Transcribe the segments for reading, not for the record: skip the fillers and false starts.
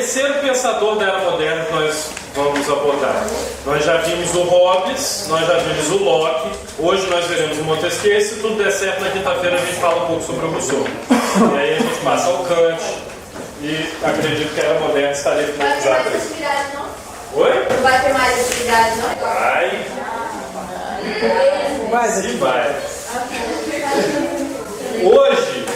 terceiro pensador da era moderna que nós vamos abordar. Nós já vimos o Hobbes, nós já vimos o Locke, hoje nós veremos o Montesquieu, e se tudo der certo na quinta-feira a gente fala um pouco sobre o Rousseau. E aí a gente passa ao Kant, e acredito que a era moderna estaria finalizada. Não vai ter mais atividade, não? Oi? Não vai ter mais atividade, não? Vai. Hoje,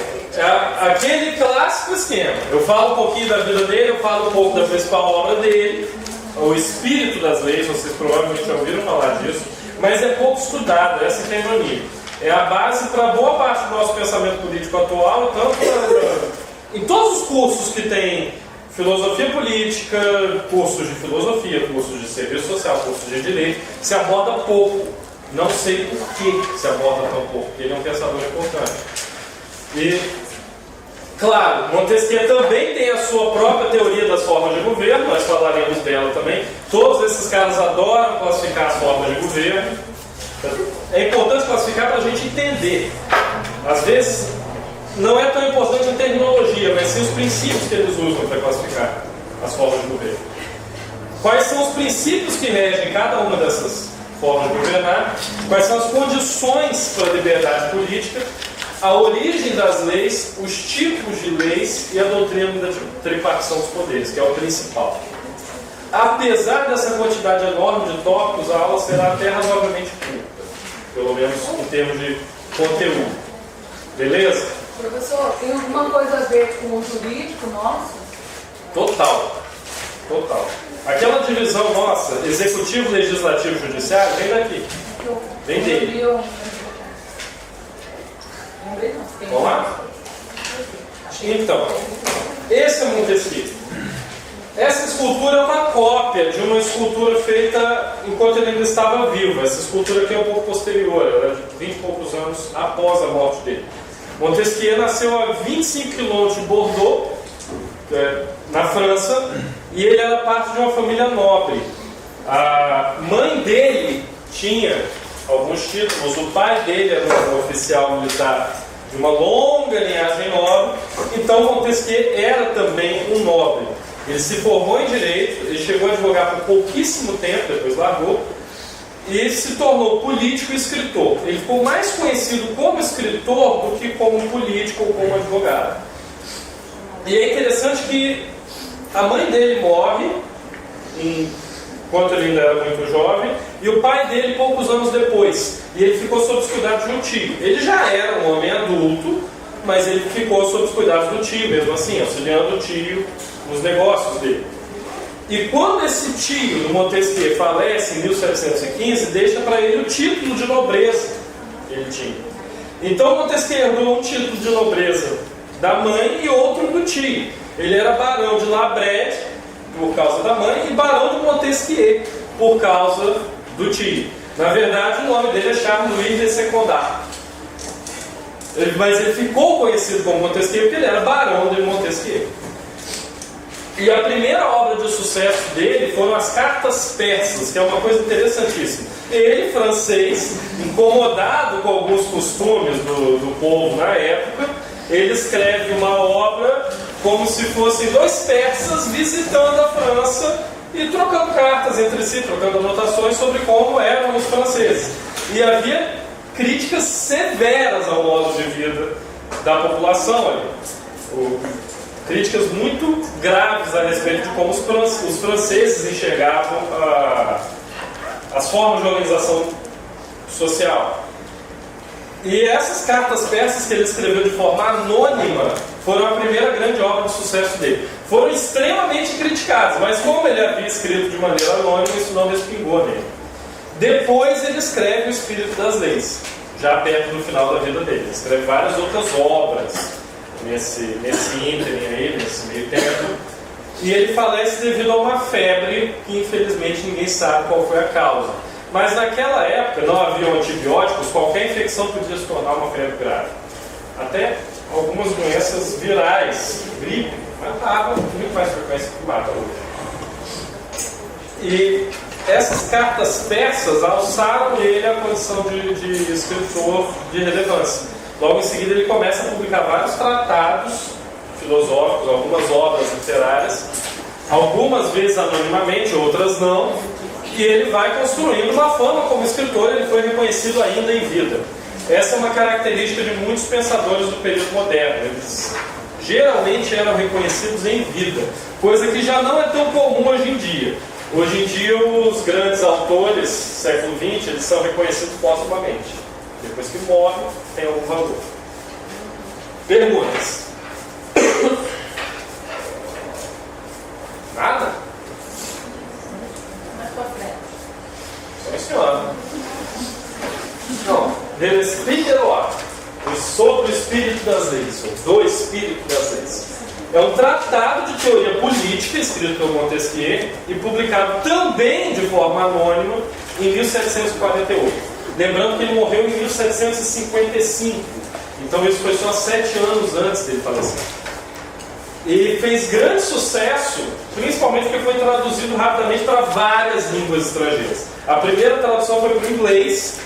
aquele clássico esquema. Eu falo um pouquinho da vida dele, eu falo um pouco da principal obra dele, O Espírito das Leis, vocês provavelmente já ouviram falar disso, mas é pouco estudado, essa que é a ironia. É a base para boa parte do nosso pensamento político atual, tanto em todos os cursos que tem filosofia política, cursos de filosofia, cursos de serviço social, cursos de direito, se aborda pouco. Não sei por que se aborda tão pouco, porque ele é um pensador importante. E, claro, Montesquieu também tem a sua própria teoria das formas de governo, nós falaremos dela também. Todos esses caras adoram classificar as formas de governo. É importante classificar para a gente entender. Às vezes, não é tão importante a terminologia, mas sim os princípios que eles usam para classificar as formas de governo. Quais são os princípios que regem cada uma dessas formas de governar? Quais são as condições para a liberdade política? A origem das leis, os tipos de leis e a doutrina da tripartição dos poderes, que é o principal. Apesar dessa quantidade enorme de tópicos, a aula será até razoavelmente curta, pelo menos em termos de conteúdo. Beleza? Professor, tem alguma coisa a ver com o jurídico nosso? Total. Aquela divisão nossa, executivo, legislativo, judiciário, vem daqui. Vem dele. Vamos lá? Então, esse é Montesquieu. Essa escultura é uma cópia de uma escultura feita enquanto ele ainda estava vivo. Essa escultura aqui é um pouco posterior, ela é de 20 e poucos anos após a morte dele. Montesquieu nasceu a 25 km de Bordeaux, na França, e ele era parte de uma família nobre. A mãe dele tinha alguns títulos, o pai dele era um oficial militar de uma longa linhagem nobre, então Montesquieu era também um nobre. Ele se formou em Direito, ele chegou a advogar por pouquíssimo tempo, depois largou, e se tornou político e escritor. Ele ficou mais conhecido como escritor do que como político ou como advogado. E é interessante que a mãe dele morre enquanto ele ainda era muito jovem, e o pai dele poucos anos depois. E ele ficou sob os cuidados de um tio. Ele já era um homem adulto, mas ele ficou sob os cuidados do tio, mesmo assim, auxiliando o tio nos negócios dele. E quando esse tio do Montesquieu falece em 1715, deixa para ele o título de nobreza que ele tinha. Então Montesquieu herdou um título de nobreza da mãe e outro do tio. Ele era barão de Labrède, por causa da mãe, e barão de Montesquieu, por causa do tio. Na verdade, o nome dele é Charles-Louis de Secondat. Mas ele ficou conhecido como Montesquieu porque ele era barão de Montesquieu. E a primeira obra de sucesso dele foram as Cartas Persas, que é uma coisa interessantíssima. Ele, francês, incomodado com alguns costumes do povo na época, ele escreve uma obra como se fossem dois persas visitando a França e trocando cartas entre si, trocando anotações sobre como eram os franceses. E havia críticas severas ao modo de vida da população ali. Críticas muito graves a respeito de como os franceses enxergavam as formas de organização social. E essas cartas persas que ele escreveu de forma anônima foram a primeira grande obra de sucesso dele. Foram extremamente criticadas, mas como ele havia escrito de maneira anônima, isso não respingou nele. Depois ele escreve O Espírito das Leis, já perto do final da vida dele. Ele escreve várias outras obras nesse ínterim aí, nesse meio tempo. E ele falece devido a uma febre que infelizmente ninguém sabe qual foi a causa. Mas naquela época não haviam antibióticos, qualquer infecção podia se tornar uma febre grave. Até algumas doenças virais, gripe, matava muito mais frequência que mata hoje. E essas cartas persas alçaram nele a condição de escritor de relevância. Logo em seguida ele começa a publicar vários tratados filosóficos, algumas obras literárias, algumas vezes anonimamente, outras não, e ele vai construindo uma fama como escritor. Ele foi reconhecido ainda em vida. Essa é uma característica de muitos pensadores do período moderno. Eles geralmente eram reconhecidos em vida, coisa que já não é tão comum hoje em dia. Hoje em dia, os grandes autores, século XX, eles são reconhecidos póstumamente. Depois que morrem, tem algum valor. Perguntas? Nada? Sim, senhora. Não. Der Espírito sobre o Espírito das Leis, ou do Espírito das Leis. É um tratado de teoria política escrito por Montesquieu e publicado também de forma anônima em 1748. Lembrando que ele morreu em 1755. Então isso foi só 7 anos antes dele falecer. E fez grande sucesso, principalmente porque foi traduzido rapidamente para várias línguas estrangeiras. A primeira tradução foi para o inglês,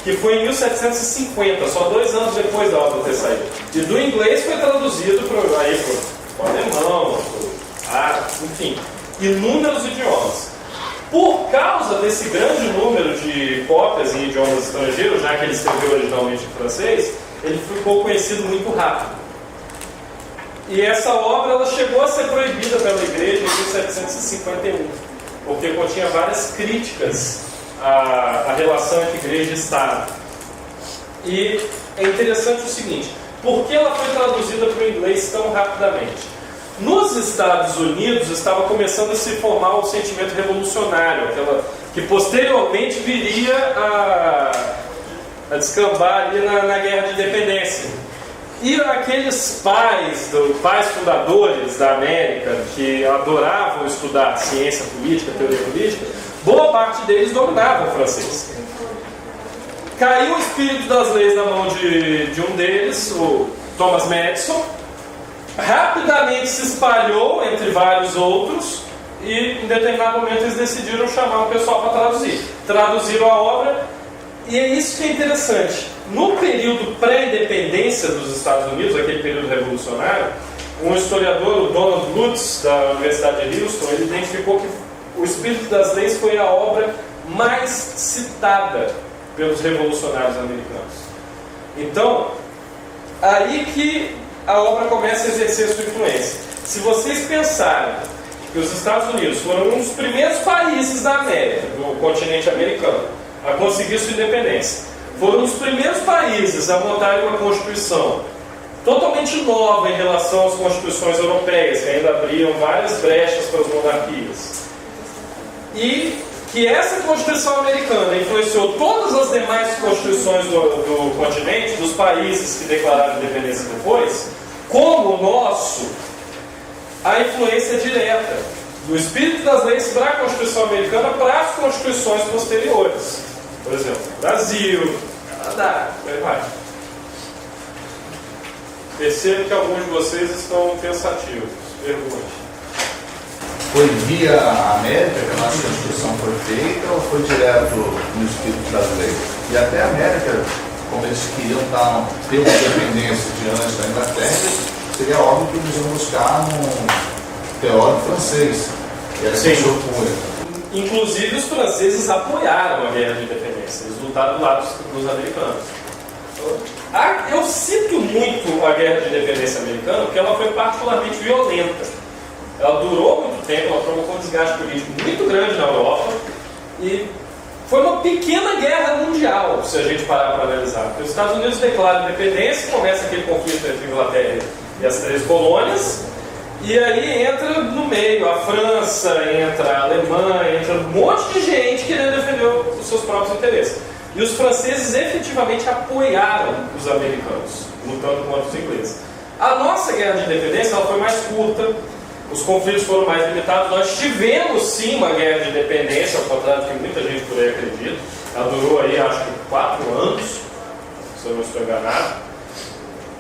que foi em 1750, só 2 anos depois da obra ter saído. E do inglês foi traduzido para o alemão, para o árabe, enfim, inúmeros idiomas. Por causa desse grande número de cópias em idiomas estrangeiros, já que ele escreveu originalmente em francês, ele ficou conhecido muito rápido. E essa obra ela chegou a ser proibida pela igreja em 1751, porque continha várias críticas à relação entre igreja e Estado. E é interessante o seguinte: por que ela foi traduzida para o inglês tão rapidamente? Nos Estados Unidos estava começando a se formar o sentimento revolucionário, que posteriormente viria a descambar ali na Guerra de Independência. E aqueles pais fundadores da América, que adoravam estudar ciência política, teoria política, boa parte deles dominavam o francês. Caiu o Espírito das Leis na mão de um deles, o Thomas Madison, rapidamente se espalhou entre vários outros e em determinado momento eles decidiram chamar o pessoal para traduzir. Traduziram a obra e é isso que é interessante. No período pré-independência dos Estados Unidos, aquele período revolucionário, um historiador, o Donald Lutz, da Universidade de Houston, ele identificou que o Espírito das Leis foi a obra mais citada pelos revolucionários americanos. Então, aí que a obra começa a exercer sua influência. Se vocês pensarem que os Estados Unidos foram um dos primeiros países da América, do continente americano, a conseguir sua independência, foram os primeiros países a montarem uma Constituição totalmente nova em relação às constituições europeias, que ainda abriam várias brechas para as monarquias, e que essa Constituição americana influenciou todas as demais constituições do continente, dos países que declararam independência depois, como o nosso, a influência direta do Espírito das Leis para a Constituição americana para as constituições posteriores. Por exemplo, Brasil, Canadá, por aí vai. Percebo que alguns de vocês estão pensativos. Pergunte. Foi via América que a nossa Constituição foi feita ou foi direto no Espírito das Leis? E até a América, como eles queriam ter uma independência diante da Inglaterra, seria óbvio que eles iam buscar um teórico francês, que era quem se opunha. Inclusive os franceses apoiaram a guerra de independência, eles lutaram do lado dos americanos. Eu cito muito a guerra de independência americana porque ela foi particularmente violenta. Ela durou muito tempo, ela provocou um desgaste político muito grande na Europa e foi uma pequena guerra mundial, se a gente parar para analisar. Porque os Estados Unidos declaram independência, começa aquele conflito entre a Inglaterra e as 3 colônias, e aí entra no meio a França, entra a Alemanha, entra um monte de gente querendo defender os seus próprios interesses. E os franceses efetivamente apoiaram os americanos, lutando contra os ingleses. A nossa guerra de independência ela foi mais curta, os conflitos foram mais limitados. Nós tivemos sim uma guerra de independência, ao contrário do que muita gente por aí acredita. Ela durou aí acho que 4 anos, se eu não estou enganado.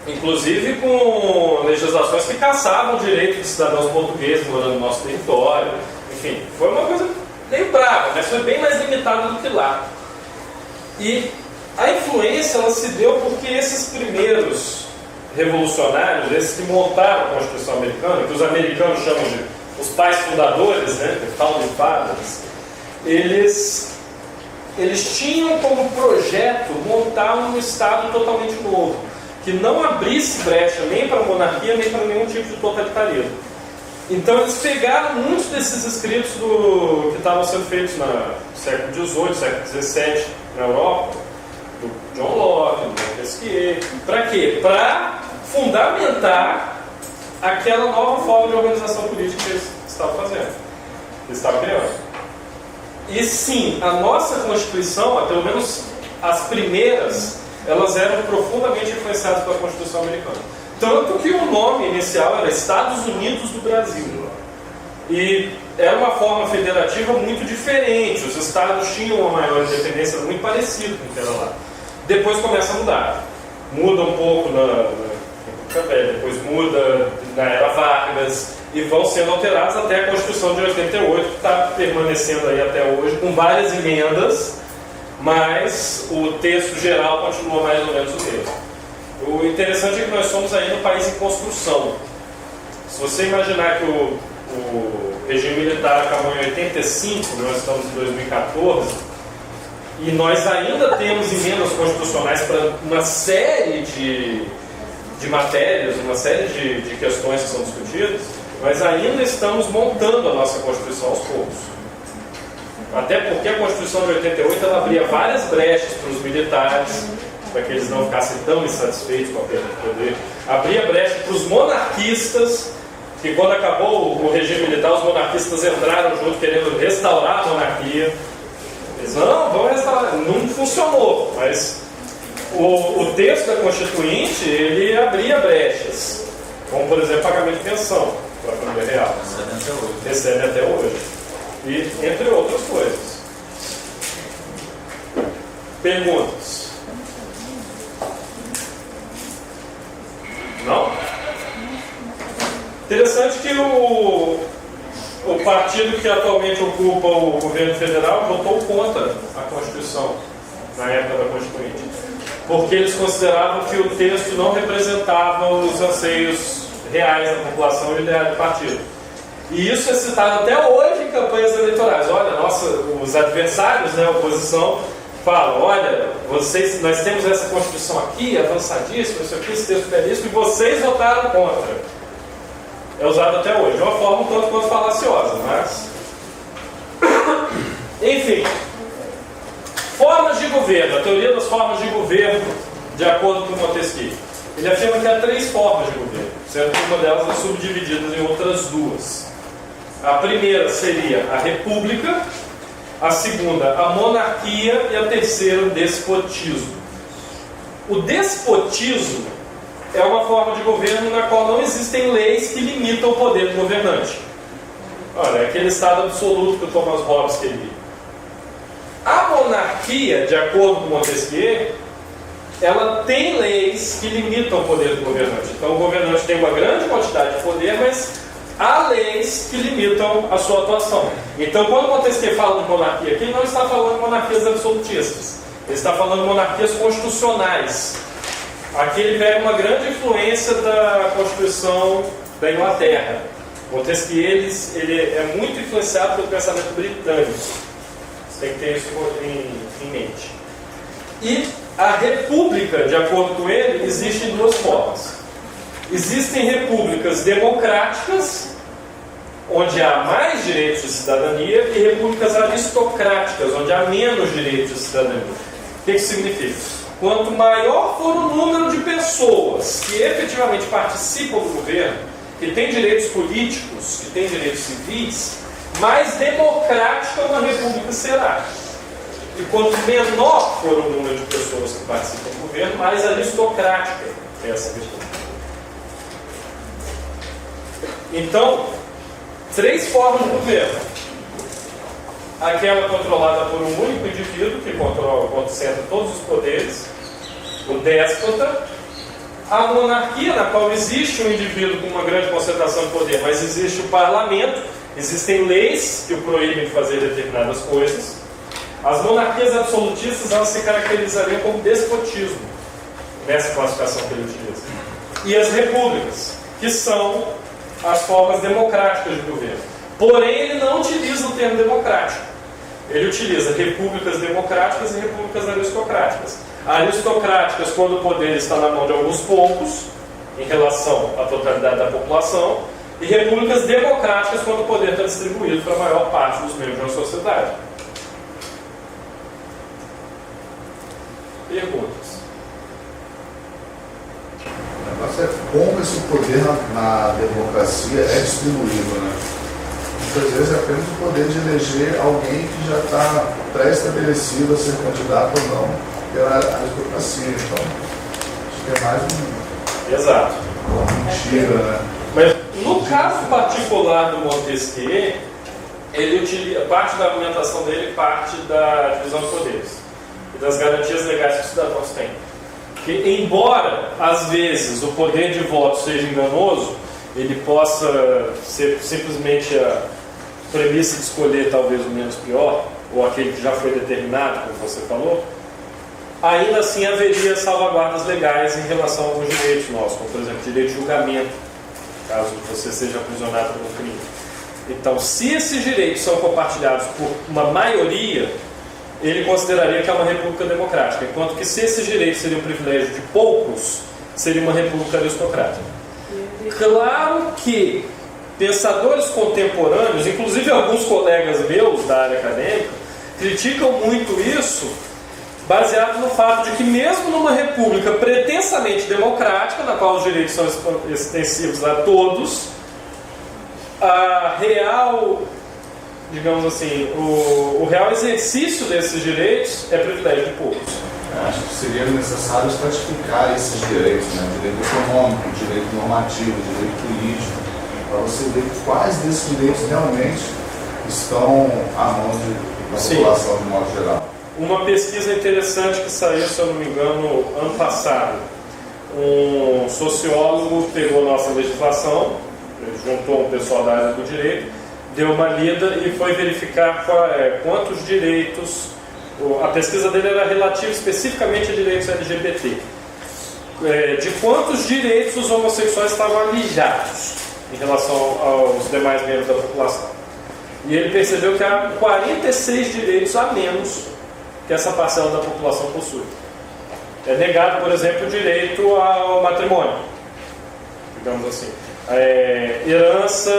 Inclusive com legislações que caçavam o direito de cidadãos portugueses morando no nosso território. Enfim, foi uma coisa meio brava, mas foi bem mais limitada do que lá. E a influência ela se deu porque esses primeiros revolucionários, esses que montaram a Constituição americana, que os americanos chamam de os pais fundadores, né, the Founding Fathers, eles tinham como projeto montar um Estado totalmente novo, que não abrisse brecha nem para a monarquia, nem para nenhum tipo de totalitarismo. Então eles pegaram muitos desses escritos que estavam sendo feitos no século XVIII, século XVII na Europa, do John Locke, do Montesquieu. Para quê? Para fundamentar aquela nova forma de organização política que eles estavam fazendo, que eles estavam criando. E sim, a nossa Constituição, pelo menos as primeiras, elas eram profundamente influenciadas pela Constituição americana. Tanto que o nome inicial era Estados Unidos do Brasil. E era uma forma federativa muito diferente. Os estados tinham uma maior independência, muito parecido com o que era lá. Depois começa a mudar. Muda um pouco na República Velha, depois muda na Era Vargas, e vão sendo alterados até a Constituição de 88, que está permanecendo aí até hoje, com várias emendas, mas o texto geral continua mais ou menos o mesmo. O interessante é que nós somos ainda um país em construção. Se você imaginar que o regime militar acabou em 85, nós estamos em 2014, e nós ainda temos emendas constitucionais para uma série de matérias, uma série de questões que são discutidas, nós ainda estamos montando a nossa Constituição aos poucos. Até porque a Constituição de 88 ela abria várias brechas para os militares, para que eles não ficassem tão insatisfeitos com a perda de poder. Abria brecha para os monarquistas, que quando acabou o regime militar, os monarquistas entraram junto querendo restaurar a monarquia. Eles, não, vamos restaurar. Não funcionou, mas o texto da Constituinte, ele abria brechas, como por exemplo pagamento de pensão para a família real. Recebe até hoje. E entre outras coisas. Perguntas? Não? Interessante que o partido que atualmente ocupa o governo federal votou contra a Constituição na época da Constituinte, porque eles consideravam que o texto não representava os anseios reais da população e ideais do partido. E isso é citado até hoje em campanhas eleitorais. Olha, os adversários, né, a oposição, falam, olha, nós temos essa Constituição aqui, avançadíssima, isso aqui, esse texto belíssimo, e vocês votaram contra. É usado até hoje, de uma forma um tanto quanto falaciosa, mas... Enfim, formas de governo, a teoria das formas de governo, de acordo com Montesquieu. Ele afirma que há 3 formas de governo, sendo que uma delas é subdividida em outras 2. A primeira seria a república, a segunda a monarquia e a terceira o despotismo. O despotismo é uma forma de governo na qual não existem leis que limitam o poder do governante. Olha, é aquele estado absoluto que o Thomas Hobbes queria. A monarquia, de acordo com Montesquieu, ela tem leis que limitam o poder do governante. Então o governante tem uma grande quantidade de poder, mas há leis que limitam a sua atuação. Então quando Montesquieu fala de monarquia aqui, ele não está falando de monarquias absolutistas. Ele está falando de monarquias constitucionais. Aqui ele pega uma grande influência da Constituição da Inglaterra. Montesquieu ele é muito influenciado pelo pensamento britânico. Você tem que ter isso em mente. E a república, de acordo com ele, existe em 2 formas. Existem repúblicas democráticas, onde há mais direitos de cidadania, e repúblicas aristocráticas, onde há menos direitos de cidadania. O que isso significa? Quanto maior for o número de pessoas que efetivamente participam do governo, que têm direitos políticos, que têm direitos civis, mais democrática uma república será. E quanto menor for o número de pessoas que participam do governo, mais aristocrática é essa república. Então, 3 formas de governo. Aquela controlada por um único indivíduo, que concentra todos os poderes, o déspota. A monarquia, na qual existe um indivíduo com uma grande concentração de poder, mas existe o parlamento, existem leis que o proíbem de fazer determinadas coisas. As monarquias absolutistas, elas se caracterizariam como despotismo, nessa classificação que ele utiliza. E as repúblicas, que são as formas democráticas de governo. Porém, ele não utiliza o termo democrático. Ele utiliza repúblicas democráticas e repúblicas aristocráticas. Aristocráticas, quando o poder está na mão de alguns poucos, em relação à totalidade da população, e repúblicas democráticas, quando o poder está distribuído para a maior parte dos membros da sociedade. Perguntas? O negócio é como esse poder na democracia é distribuído, né? Muitas vezes é apenas o poder de eleger alguém que já está pré-estabelecido a ser candidato ou não pela aristocracia. Então, acho que é mais Exato. uma mentira, né? Mas no caso particular do Montesquieu, ele utiliza, parte da argumentação dele parte da divisão de poderes e das garantias legais que os cidadãos têm. Que, embora, às vezes, o poder de voto seja enganoso, ele possa ser simplesmente a premissa de escolher talvez o menos pior, ou aquele que já foi determinado, como você falou, ainda assim haveria salvaguardas legais em relação a alguns direitos nossos, como, por exemplo, direito de julgamento, caso você seja aprisionado por um crime. Então, se esses direitos são compartilhados por uma maioria, ele consideraria que é uma república democrática, enquanto que se esses direitos seriam um privilégio de poucos, seria uma república aristocrática. Claro que pensadores contemporâneos, inclusive alguns colegas meus da área acadêmica, criticam muito isso, baseado no fato de que mesmo numa república pretensamente democrática, na qual os direitos são extensivos a todos, a real, digamos assim, o real exercício desses direitos é privilégio de poucos. Acho que seria necessário estratificar esses direitos, né? Direito econômico, direito normativo, direito político, para você ver quais desses direitos realmente estão à mão da população de modo geral. Uma pesquisa interessante que saiu, se eu não me engano, ano passado. Um sociólogo pegou nossa legislação, juntou um pessoal da área do direito, deu uma lida e foi verificar quantos direitos. A pesquisa dele era relativa especificamente a direitos LGBT. De quantos direitos os homossexuais estavam alijados em relação aos demais membros da população. E ele percebeu que há 46 direitos a menos que essa parcela da população possui. É negado, por exemplo, o direito ao matrimônio, digamos assim. Herança,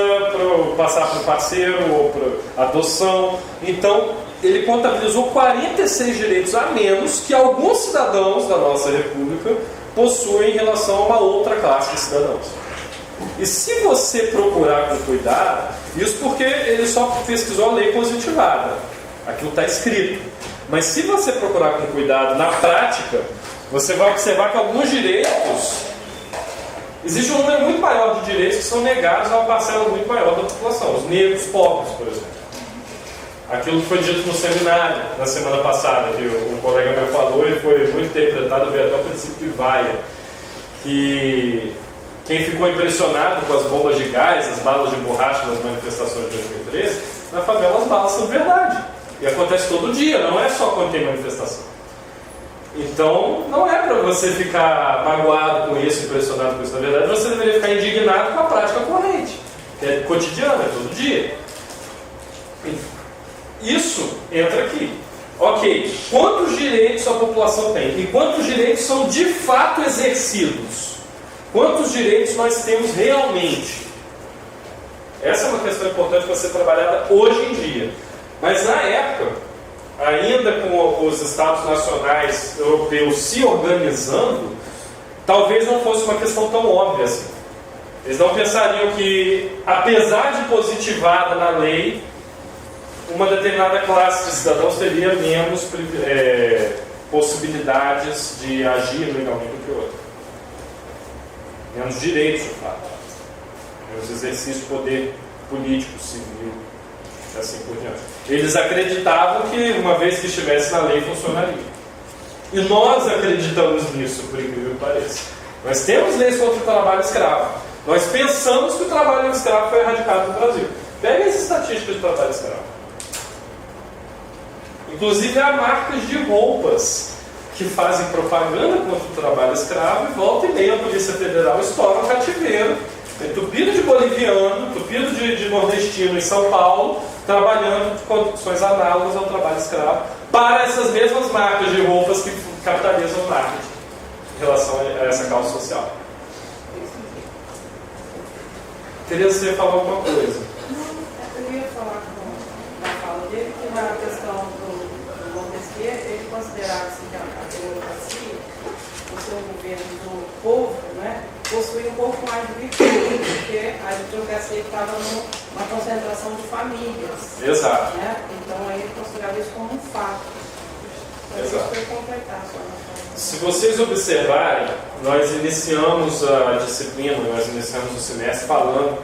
passar para o parceiro ou para adoção. Então, ele contabilizou 46 direitos a menos que alguns cidadãos da nossa república possuem em relação a uma outra classe de cidadãos. E se você procurar com cuidado, isso porque ele só pesquisou a lei positivada, aquilo está escrito. Mas se você procurar com cuidado na prática, você vai observar que alguns direitos, existe um número muito maior de direitos que são negados a uma parcela muito maior da população, os negros pobres, por exemplo. Aquilo que foi dito no seminário na semana passada, que um colega meu falou e foi muito interpretado, veio até o princípio de Vaia, que quem ficou impressionado com as bombas de gás, as balas de borracha nas manifestações de 2013, na favela as balas são verdade. E acontece todo dia, não é só quando tem manifestação. Então, não é para você ficar magoado com isso, impressionado com isso. Na verdade, você deveria ficar indignado com a prática corrente, que é cotidiana, é todo dia. Isso entra aqui. Ok, quantos direitos a população tem? E quantos direitos são de fato exercidos? Quantos direitos nós temos realmente? Essa é uma questão importante para ser trabalhada hoje em dia. Mas na época, ainda com os Estados nacionais europeus se organizando, talvez não fosse uma questão tão óbvia assim. Eles não pensariam que, apesar de positivada na lei, uma determinada classe de cidadãos teria menos possibilidades de agir legalmente do que outra. Menos direitos, de fato. Menos exercício de poder político, civil, e assim por diante. Eles acreditavam que, uma vez que estivesse na lei, funcionaria. E nós acreditamos nisso, por incrível que pareça. Nós temos leis contra o trabalho escravo. Nós pensamos que o trabalho escravo foi erradicado no Brasil. Pega as estatísticas de trabalho escravo. Inclusive há marcas de roupas que fazem propaganda contra o trabalho escravo e volta e meia a Polícia Federal estoura um cativeiro entupido de boliviano, entupido de nordestino em São Paulo, trabalhando em condições análogas ao trabalho escravo, para essas mesmas marcas de roupas que capitalizam o marketing em relação a essa causa social. Queria você falar alguma coisa? Eu ia falar na fala dele que na questão do Montesquieu, ele considerava assim, que a democracia, o seu governo do povo, né, possui um pouco mais de virtude, porque a democracia estava numa concentração de famílias. Exato. Né? Então aí ele considerava isso como um fato. Então, Exato. isso foi completar a sua. Se vocês observarem, nós iniciamos a disciplina, nós iniciamos o semestre falando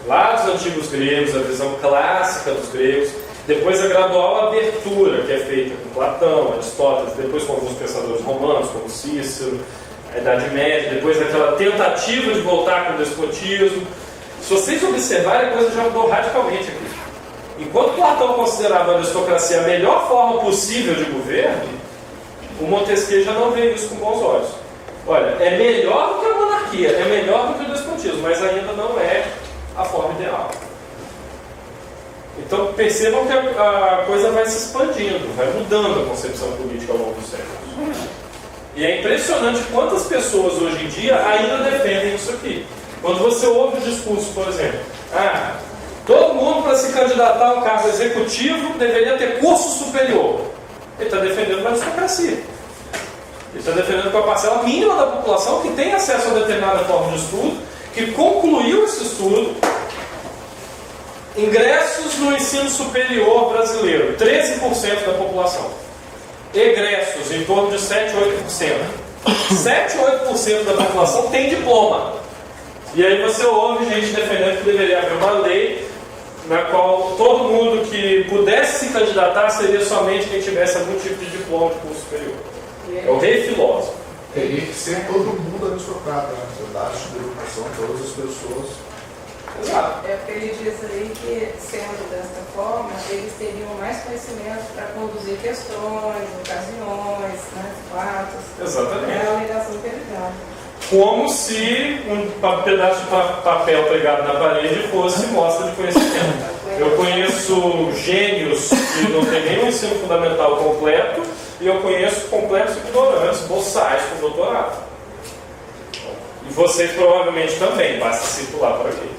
lá dos antigos gregos, a visão clássica dos gregos, depois a gradual abertura que é feita com Platão, Aristóteles, depois com alguns pensadores romanos, como Cícero, a Idade Média, depois aquela tentativa de voltar com o despotismo. Se vocês observarem, a coisa já mudou radicalmente aqui. Enquanto Platão considerava a aristocracia a melhor forma possível de governo, o Montesquieu já não vê isso com bons olhos. Olha, é melhor do que a monarquia, é melhor do que o despotismo, mas ainda não é a forma ideal. Então percebam que a coisa vai se expandindo, vai mudando a concepção política ao longo dos séculos. E é impressionante quantas pessoas hoje em dia ainda defendem isso aqui. Quando você ouve o discurso, por exemplo, todo mundo para se candidatar a um cargo executivo deveria ter curso superior. Ele está defendendo a aristocracia. Ele está defendendo com a parcela mínima da população que tem acesso a determinada forma de estudo, que concluiu esse estudo. Ingressos no ensino superior brasileiro, 13% da população. Egressos, em torno de 7, 8%. 7, 8% da população tem diploma. E aí você ouve gente defendendo que deveria haver uma lei na qual todo mundo que pudesse se candidatar seria somente quem tivesse algum tipo de diploma de curso superior. É o rei filósofo. Teria que ser todo mundo aristocrata, né? Sociedade de educação, todas as pessoas. Exato. É porque ele diz aí que, sendo desta forma, eles teriam mais conhecimento para conduzir questões, ocasiões, né, fatos. Exatamente. É a alegação que ele dá. Como se um pedaço de papel pregado na parede fosse mostra de conhecimento. Eu conheço gênios que não têm nenhum ensino fundamental completo, e eu conheço completos ignorantes, boçais com doutorado. E vocês provavelmente também, basta circular por aqui.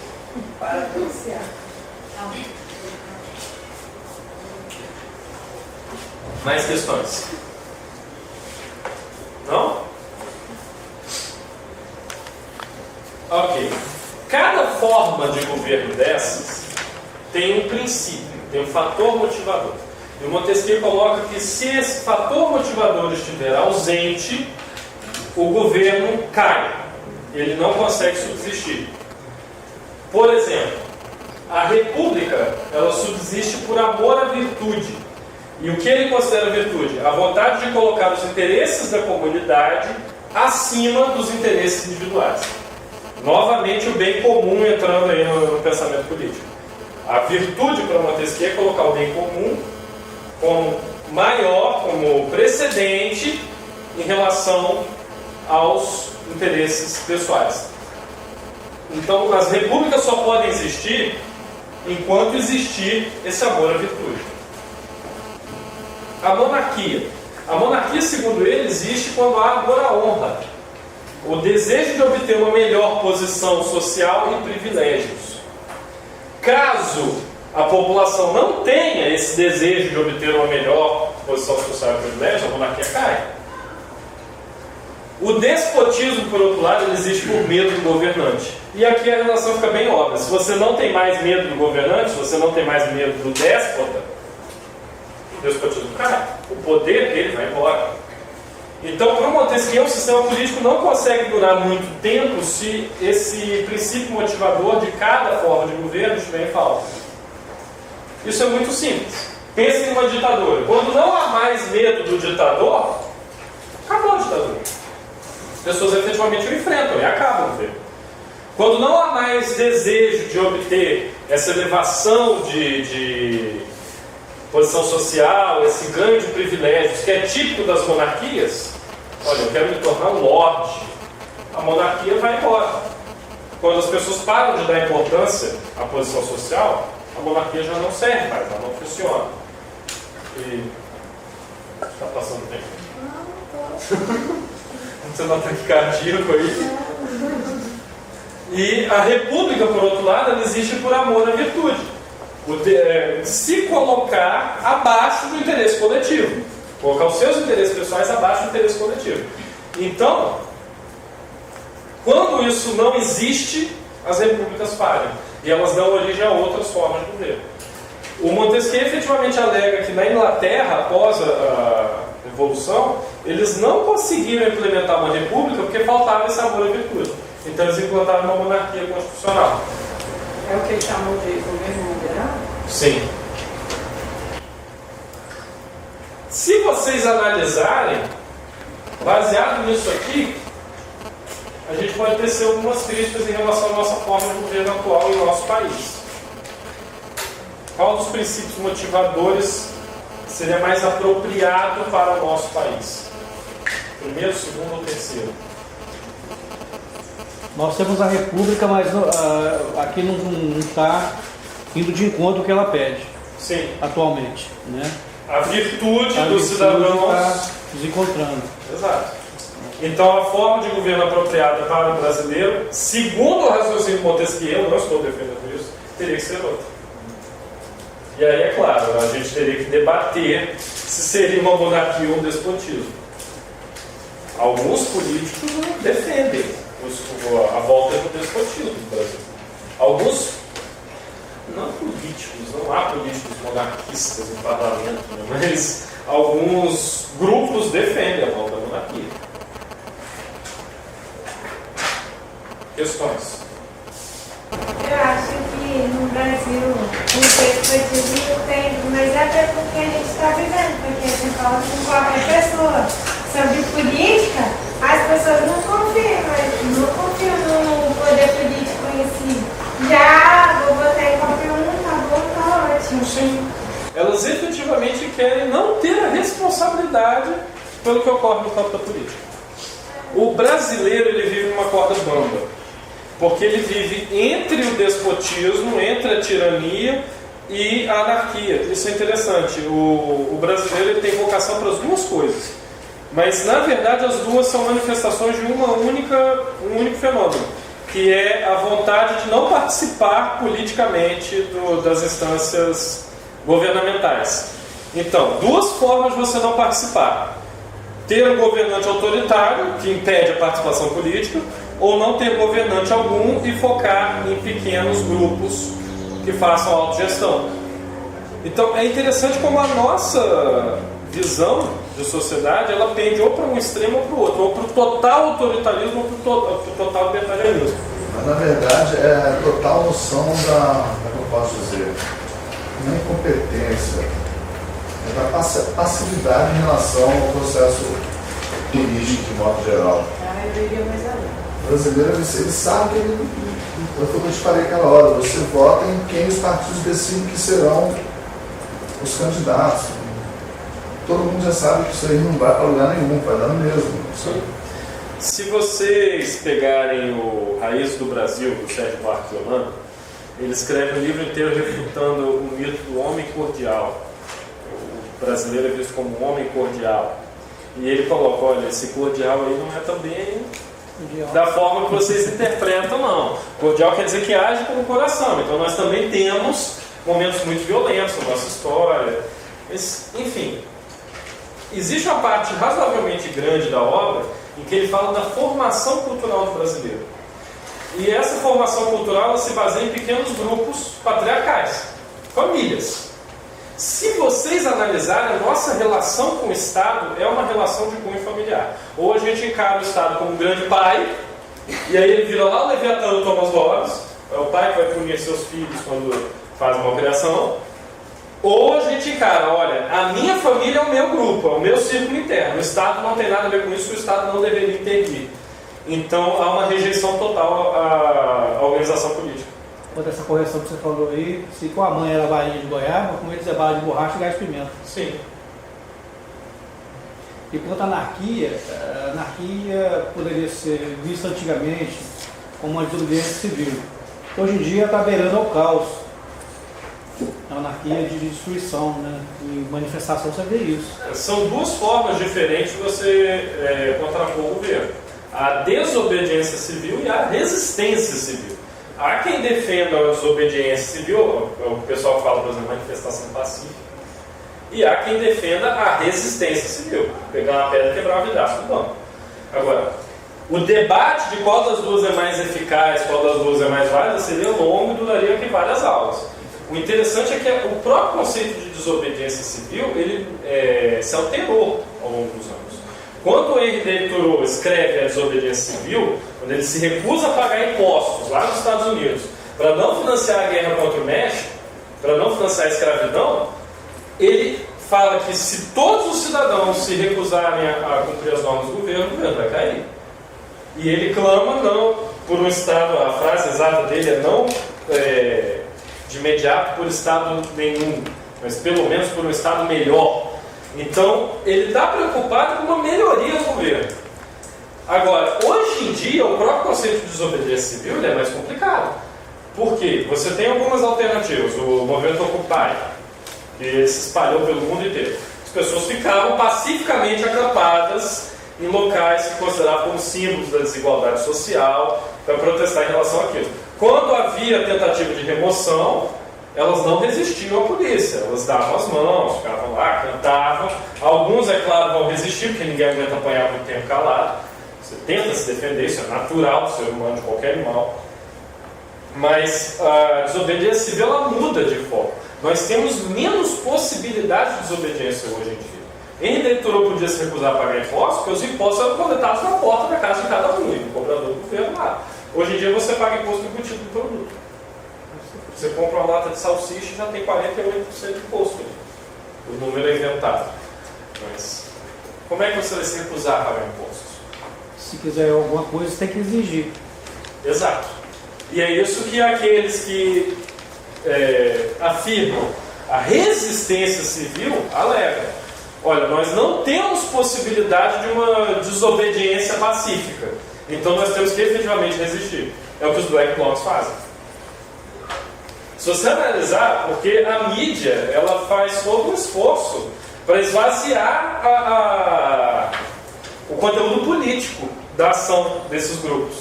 Para denunciar. Mais questões? Não? Ok. Cada forma de governo dessas tem um princípio, tem um fator motivador. E o Montesquieu coloca que se esse fator motivador estiver ausente, o governo cai. Ele não consegue subsistir. Por exemplo, a república, ela subsiste por amor à virtude. E o que ele considera virtude? A vontade de colocar os interesses da comunidade acima dos interesses individuais. Novamente o bem comum entrando aí no pensamento político. A virtude para Montesquieu é colocar o bem comum como maior, como precedente em relação aos interesses pessoais. Então as repúblicas só podem existir enquanto existir esse amor à virtude. A monarquia, segundo ele, existe quando há amor à honra, o desejo de obter uma melhor posição social e privilégios. Caso a população não tenha esse desejo de obter uma melhor posição social e privilégio, a monarquia cai. O despotismo, por outro lado, ele existe por medo do governante. E aqui a relação fica bem óbvia. Se você não tem mais medo do governante, se você não tem mais medo do déspota, o despotismo cai. O poder dele vai embora. Então, para o Montesquieu, o sistema político não consegue durar muito tempo se esse princípio motivador de cada forma de governo estiver em falta. Isso é muito simples. Pense em uma ditadura. Quando não há mais medo do ditador, acabou a ditadura. As pessoas efetivamente o enfrentam e acabam. Quando não há mais desejo de obter essa elevação de posição social, esse ganho de privilégios que é típico das monarquias, olha, eu quero me tornar um lorde, a monarquia vai embora. quando as pessoas param de dar importância à posição social, a monarquia já não serve mais, ela não funciona. E está passando bem? Você não está cardíaco aí? E a república, por outro lado, ela existe por amor à virtude. Se colocar abaixo do interesse coletivo. Colocar os seus interesses pessoais abaixo do interesse coletivo. Então, quando isso não existe, as repúblicas falham. E elas dão origem a outras formas de governo. O Montesquieu efetivamente alega que na Inglaterra, após a Revolução, eles não conseguiram implementar uma república porque faltava esse amor à virtude. Então eles implantaram uma monarquia constitucional. É o que ele chamou de governo moderado? Sim. Se vocês analisarem, baseado nisso aqui, a gente pode tecer algumas críticas em relação à nossa forma de governo atual em nosso país. Qual dos princípios motivadores seria mais apropriado para o nosso país? Primeiro, segundo ou terceiro? Nós temos a República, mas aqui não está indo de encontro ao que ela pede. Sim. Atualmente, né? A virtude dos cidadãos está desencontrando. Exato. Então a forma de governo apropriada para o brasileiro, segundo o raciocínio Montesquieu, eu não estou defendendo isso, teria que ser outra. E aí, é claro, a gente teria que debater se seria uma monarquia ou um despotismo. Alguns políticos defendem a volta do despotismo no Brasil. Alguns, não políticos, não há políticos monarquistas no parlamento, né? Mas alguns grupos defendem a volta da monarquia. Questões? Eu acho que no Brasil o despotismo tem, mas é até porque a gente está vivendo, porque você fala com qualquer pessoa sobre política, as pessoas não confiam no poder político em si. Já vou botar em qualquer um, tá bom, tá ótimo. Sim. Elas efetivamente querem não ter a responsabilidade pelo que ocorre no campo da política. O brasileiro, ele vive numa corda bamba. Porque ele vive entre o despotismo, entre a tirania e a anarquia. Isso é interessante. O brasileiro ele tem vocação para as duas coisas. Mas, na verdade, as duas são manifestações de um único fenômeno, que é a vontade de não participar politicamente das instâncias governamentais. Então, duas formas de você não participar. Ter um governante autoritário, que impede a participação política, ou não ter governante algum e focar em pequenos grupos que façam autogestão. Então é interessante como a nossa visão de sociedade ela pende ou para um extremo ou para o outro, ou para o total autoritarismo ou para o total libertarianismo. Mas na verdade é a total noção como eu posso dizer, não é incompetência, é da passividade em relação ao processo político de modo geral. Eu iria mais além. O brasileiro, ele sabe que foi o que eu te falei aquela hora, você vota em quem os partidos decidem que serão os candidatos. Todo mundo já sabe que isso aí não vai para lugar nenhum, vai dar no mesmo. Sim. Se vocês pegarem o Raiz do Brasil, do Sérgio Buarque de Holanda, ele escreve um livro inteiro refutando o mito do homem cordial. O brasileiro é visto como um homem cordial. E ele coloca, olha, esse cordial aí não é também da forma que vocês interpretam, não. Cordial quer dizer que age com o coração. Então nós também temos momentos muito violentos na nossa história. Mas, enfim, existe uma parte razoavelmente grande da obra em que ele fala da formação cultural do brasileiro. E essa formação cultural ela se baseia em pequenos grupos patriarcais, famílias. Se vocês analisarem, a nossa relação com o Estado é uma relação de cunho familiar. Ou a gente encara o Estado como um grande pai, e aí ele vira lá o Leviatã do Thomas Hobbes, é o pai que vai punir seus filhos quando faz uma criação. Ou a gente encara, olha, a minha família é o meu grupo, é o meu círculo interno. O Estado não tem nada a ver com isso, o Estado não deveria intervir. Então há uma rejeição total à organização política. Outra essa correção que você falou aí, se com a mãe era bainha de goiaba, com eles é bala de borracha e gás de pimenta. Sim. E quanto à anarquia, a anarquia poderia ser vista antigamente como uma desobediência civil. Hoje em dia está beirando ao caos, a anarquia de destruição, né? E manifestação você vê isso. São duas formas diferentes de você contrapor o governo: a desobediência civil e a resistência civil. Há quem defenda a desobediência civil, o pessoal fala, por exemplo, manifestação pacífica, e há quem defenda a resistência civil, pegar uma pedra e quebrar o vidraço do banco. Agora, o debate de qual das duas é mais eficaz, qual das duas é mais válida, seria longo e duraria aqui várias aulas. O interessante é que o próprio conceito de desobediência civil ele se alterou ao longo dos anos. Quando o Henry David Thoreau escreve a desobediência civil, quando ele se recusa a pagar impostos lá nos Estados Unidos para não financiar a guerra contra o México, para não financiar a escravidão, ele fala que se todos os cidadãos se recusarem a cumprir as normas do governo, o governo vai cair. E ele clama não por um Estado, a frase exata dele é não de imediato por Estado nenhum, mas pelo menos por um Estado melhor. Então, ele está preocupado com uma melhoria do governo. Agora, hoje em dia, o próprio conceito de desobediência civil é mais complicado. Por quê? Você tem algumas alternativas. O movimento Occupy, que se espalhou pelo mundo inteiro. As pessoas ficavam pacificamente acampadas em locais que consideravam como símbolos da desigualdade social para protestar em relação àquilo. Quando havia tentativa de remoção, elas não resistiam à polícia, elas davam as mãos, ficavam lá, cantavam. Alguns, é claro, vão resistir, porque ninguém aguenta apanhar muito tempo calado. Você tenta se defender, isso é natural do ser humano, de qualquer animal. Mas a desobediência civil, ela muda de foco. Nós temos menos possibilidade de desobediência hoje em dia. Henry David Thoreau podia se recusar a pagar impostos, porque os impostos eram coletados na porta da casa de cada um, e o cobrador do governo lá. Hoje em dia você paga imposto embutido do produto. Você compra uma lata de salsicha e já tem 48% de imposto. O número é inventado. Mas como é que você vai se recusar a pagar impostos? Se quiser alguma coisa, você tem que exigir. Exato. E é isso que aqueles que afirmam a resistência civil alegam. Olha, nós não temos possibilidade de uma desobediência pacífica. Então nós temos que efetivamente resistir. É o que os Black Blocs fazem. Se você analisar, porque a mídia ela faz todo um esforço para esvaziar o conteúdo político da ação desses grupos.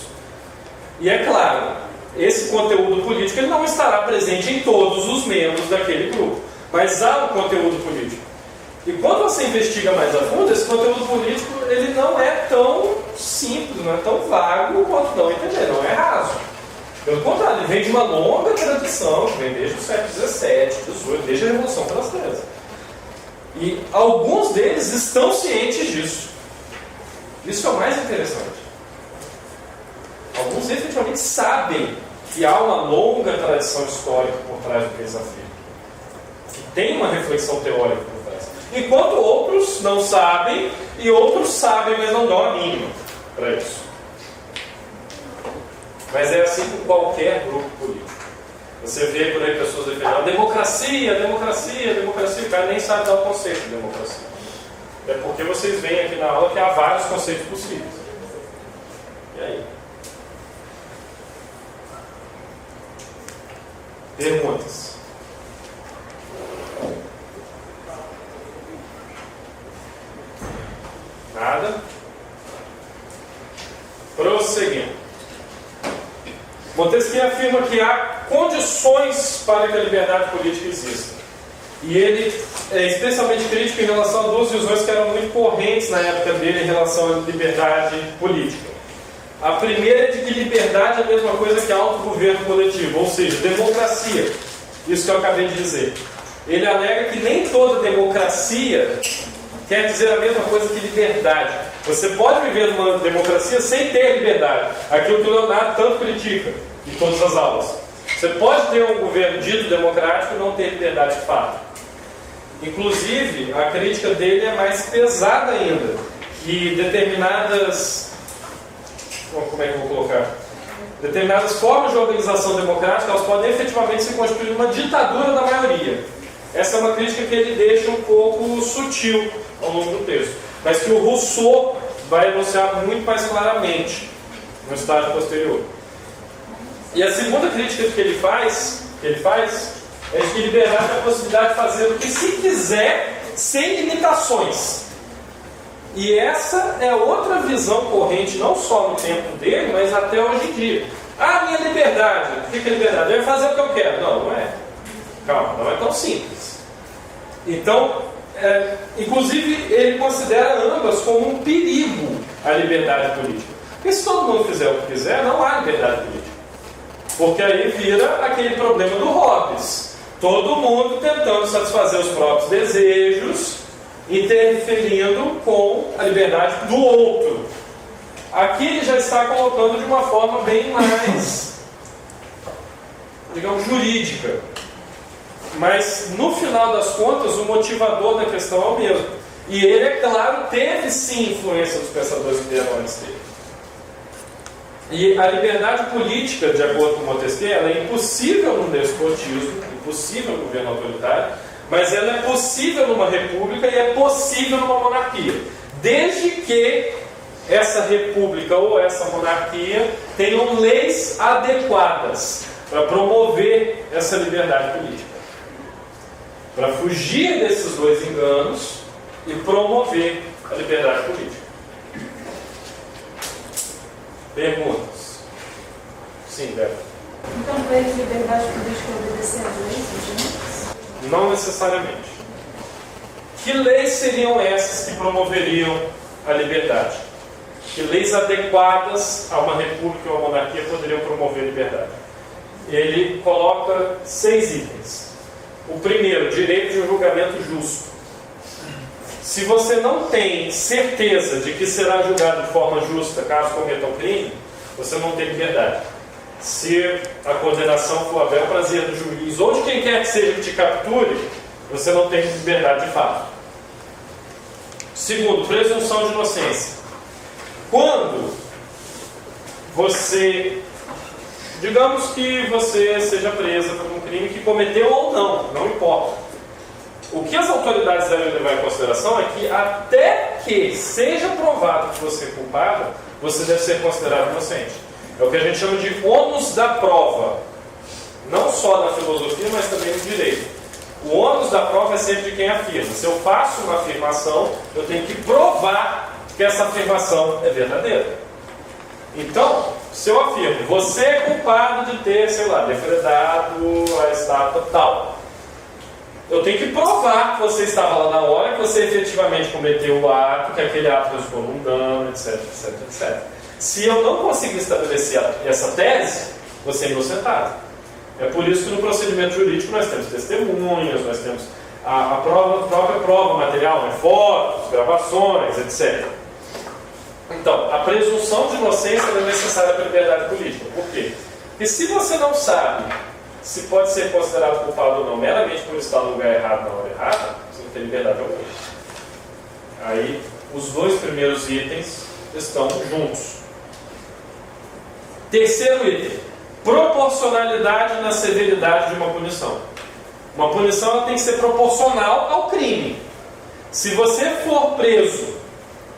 E é claro, esse conteúdo político ele não estará presente em todos os membros daquele grupo, mas há um conteúdo político. E quando você investiga mais a fundo, esse conteúdo político ele não é tão simples, não é tão vago quanto não entender, não é raso. Pelo contrário, ele vem de uma longa tradição, que vem desde o século XVII, XVIII, desde a Revolução Francesa. E alguns deles estão cientes disso. Isso é o mais interessante. Alguns efetivamente sabem que há uma longa tradição histórica por trás do que eles afirmam. Que tem uma reflexão teórica por trás. Enquanto outros não sabem, e outros sabem, mas não dão a mínima para isso. Mas é assim com qualquer grupo político. Você vê por aí pessoas defendendo democracia, democracia, democracia. O cara nem sabe dar o conceito de democracia. É porque vocês veem aqui na aula que há vários conceitos possíveis. E aí? Perguntas? Nada? Prosseguindo. Montesquieu afirma que há condições para que a liberdade política exista. E ele é especialmente crítico em relação a duas visões que eram muito correntes na época dele em relação à liberdade política. A primeira é de que liberdade é a mesma coisa que autogoverno coletivo, ou seja, democracia. Isso que eu acabei de dizer. Ele alega que nem toda democracia quer dizer a mesma coisa que liberdade. Você pode viver numa democracia sem ter liberdade. Aquilo que o Leonardo tanto critica em todas as aulas. Você pode ter um governo dito democrático e não ter liberdade de fato. Inclusive, a crítica dele é mais pesada ainda. Que determinadas... Como é que eu vou colocar? Determinadas formas de organização democrática elas podem efetivamente se constituir uma ditadura da maioria. Essa é uma crítica que ele deixa um pouco sutil ao longo do texto, mas que o Rousseau vai enunciar muito mais claramente no estágio posterior. E a segunda crítica que ele faz é de que liberdade é a possibilidade de fazer o que se quiser, sem limitações. E essa é outra visão corrente, não só no tempo dele, mas até hoje em dia. Minha liberdade. O que é liberdade? Eu ia fazer o que eu quero. Não é. Calma, não é tão simples. Então, inclusive, ele considera ambas como um perigo à liberdade política. Porque se todo mundo fizer o que quiser, não há liberdade política. Porque aí vira aquele problema do Hobbes. Todo mundo tentando satisfazer os próprios desejos, interferindo com a liberdade do outro. Aqui ele já está colocando de uma forma bem mais, digamos, jurídica. Mas, no final das contas, o motivador da questão é o mesmo. E ele, é claro, teve sim influência dos pensadores que vieram antes dele. E a liberdade política, de acordo com Montesquieu, ela é impossível num despotismo, impossível no governo autoritário, mas ela é possível numa república e é possível numa monarquia. Desde que essa república ou essa monarquia tenham leis adequadas para promover essa liberdade política. Para fugir desses dois enganos e promover a liberdade política. Perguntas? Sim, Débora. Então, para eles, liberdade política é obedecer às leis vigentes? Não necessariamente. Que leis seriam essas que promoveriam a liberdade? Que leis adequadas a uma república ou uma monarquia poderiam promover a liberdade? Ele coloca 6 itens. O primeiro, direito de um julgamento justo. Se você não tem certeza de que será julgado de forma justa caso cometa um crime, você não tem liberdade. Se a condenação for a bel prazer do juiz ou de quem quer que seja que te capture, você não tem liberdade de fato. Segundo, presunção de inocência. Quando você, digamos que você seja presa por um crime que cometeu ou não importa. O que as autoridades devem levar em consideração é que até que seja provado que você é culpado, você deve ser considerado inocente. É o que a gente chama de ônus da prova. Não só na filosofia, mas também no direito. O ônus da prova é sempre de quem afirma. Se eu faço uma afirmação, eu tenho que provar que essa afirmação é verdadeira. Então, se eu afirmo, você é culpado de ter, defredado a estátua tal. Eu tenho que provar que você estava lá na hora, que você efetivamente cometeu o ato, que aquele ato resultou num dano, etc, etc, etc. Se eu não conseguir estabelecer essa tese, você é inocentado. É por isso que no procedimento jurídico nós temos testemunhas, nós temos a própria prova material, fotos, gravações, etc. Então, a presunção de inocência é necessária para a liberdade política. Por quê? Porque se você não sabe se pode ser considerado culpado ou não meramente por estar no lugar errado na hora errada, você não tem liberdade alguma. Aí, os 2 primeiros itens estão juntos. Terceiro item, proporcionalidade na severidade de uma punição. Uma punição ela tem que ser proporcional ao crime. Se você for preso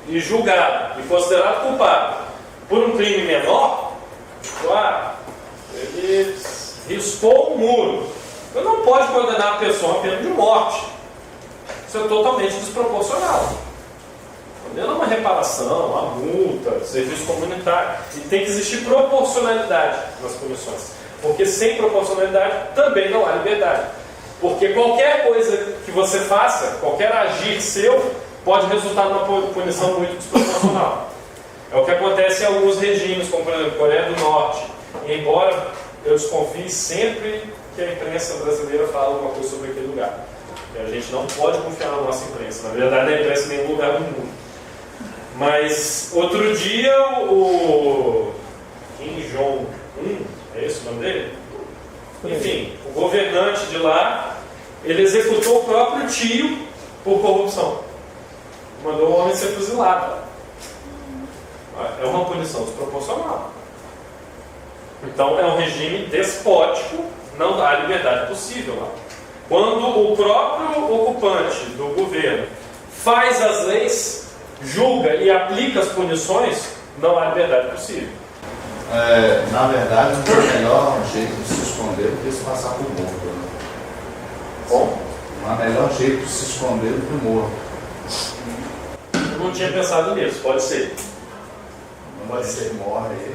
e julgado e considerado culpado por um crime menor, ele riscou um muro, você não pode condenar a pessoa a pena de morte. Isso é totalmente desproporcional. Condena uma reparação, uma multa, serviço comunitário. E tem que existir proporcionalidade nas punições. Porque sem proporcionalidade também não há liberdade. Porque qualquer coisa que você faça, qualquer agir seu, pode resultar numa punição muito desproporcional. É o que acontece em alguns regimes, como por exemplo a Coreia do Norte. E embora eu desconfie sempre que a imprensa brasileira fala alguma coisa sobre aquele lugar. E a gente não pode confiar na nossa imprensa. Na verdade, a imprensa em nenhum lugar do mundo. Mas, outro dia, o Kim Jong-un, é esse o nome dele? Enfim, o governante de lá, ele executou o próprio tio por corrupção. Mandou o homem ser fuzilado. É uma punição desproporcional. Então, é um regime despótico, não há liberdade possível lá. Quando o próprio ocupante do governo faz as leis, julga e aplica as punições, não há liberdade possível. Na verdade, não é o melhor jeito de se esconder do que se passar por morto. Né? Bom, Não é o melhor jeito de se esconder do que morto. eu não tinha pensado nisso, pode ser. Pode ser morre aí,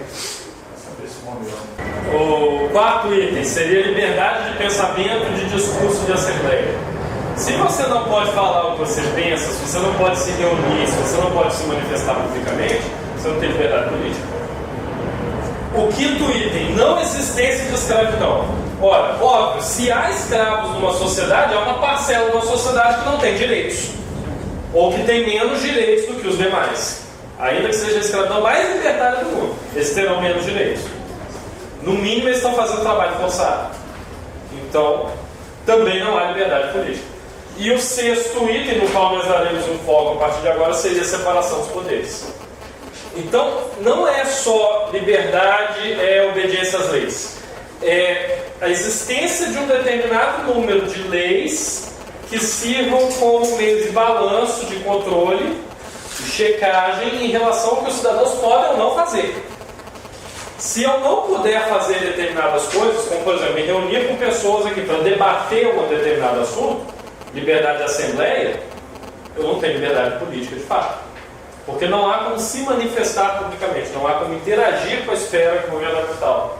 vai saber se morreu. O quarto item seria liberdade de pensamento, de discurso, de assembleia. Se você não pode falar o que você pensa, se você não pode se reunir, se você não pode se manifestar publicamente, você não tem liberdade política. O quinto item, não existência de escravidão. Ora, óbvio, se há escravos numa sociedade, há uma parcela de uma sociedade que não tem direitos. Ou que tem menos direitos do que os demais. Ainda que seja a escravidão mais libertária do mundo, eles terão menos direitos. No mínimo, eles estão fazendo trabalho forçado. Então, também não há liberdade política. E o sexto item, no qual nós daremos um foco a partir de agora, seria a separação dos poderes. Então, não é só liberdade, é obediência às leis. É a existência de um determinado número de leis que sirvam como meio de balanço, de controle, de checagem em relação ao que os cidadãos podem ou não fazer. Se eu não puder fazer determinadas coisas, como por exemplo, me reunir com pessoas aqui para debater um determinado assunto, liberdade de assembleia, eu não tenho liberdade política de fato. Porque não há como se manifestar publicamente, não há como interagir com a esfera governamental,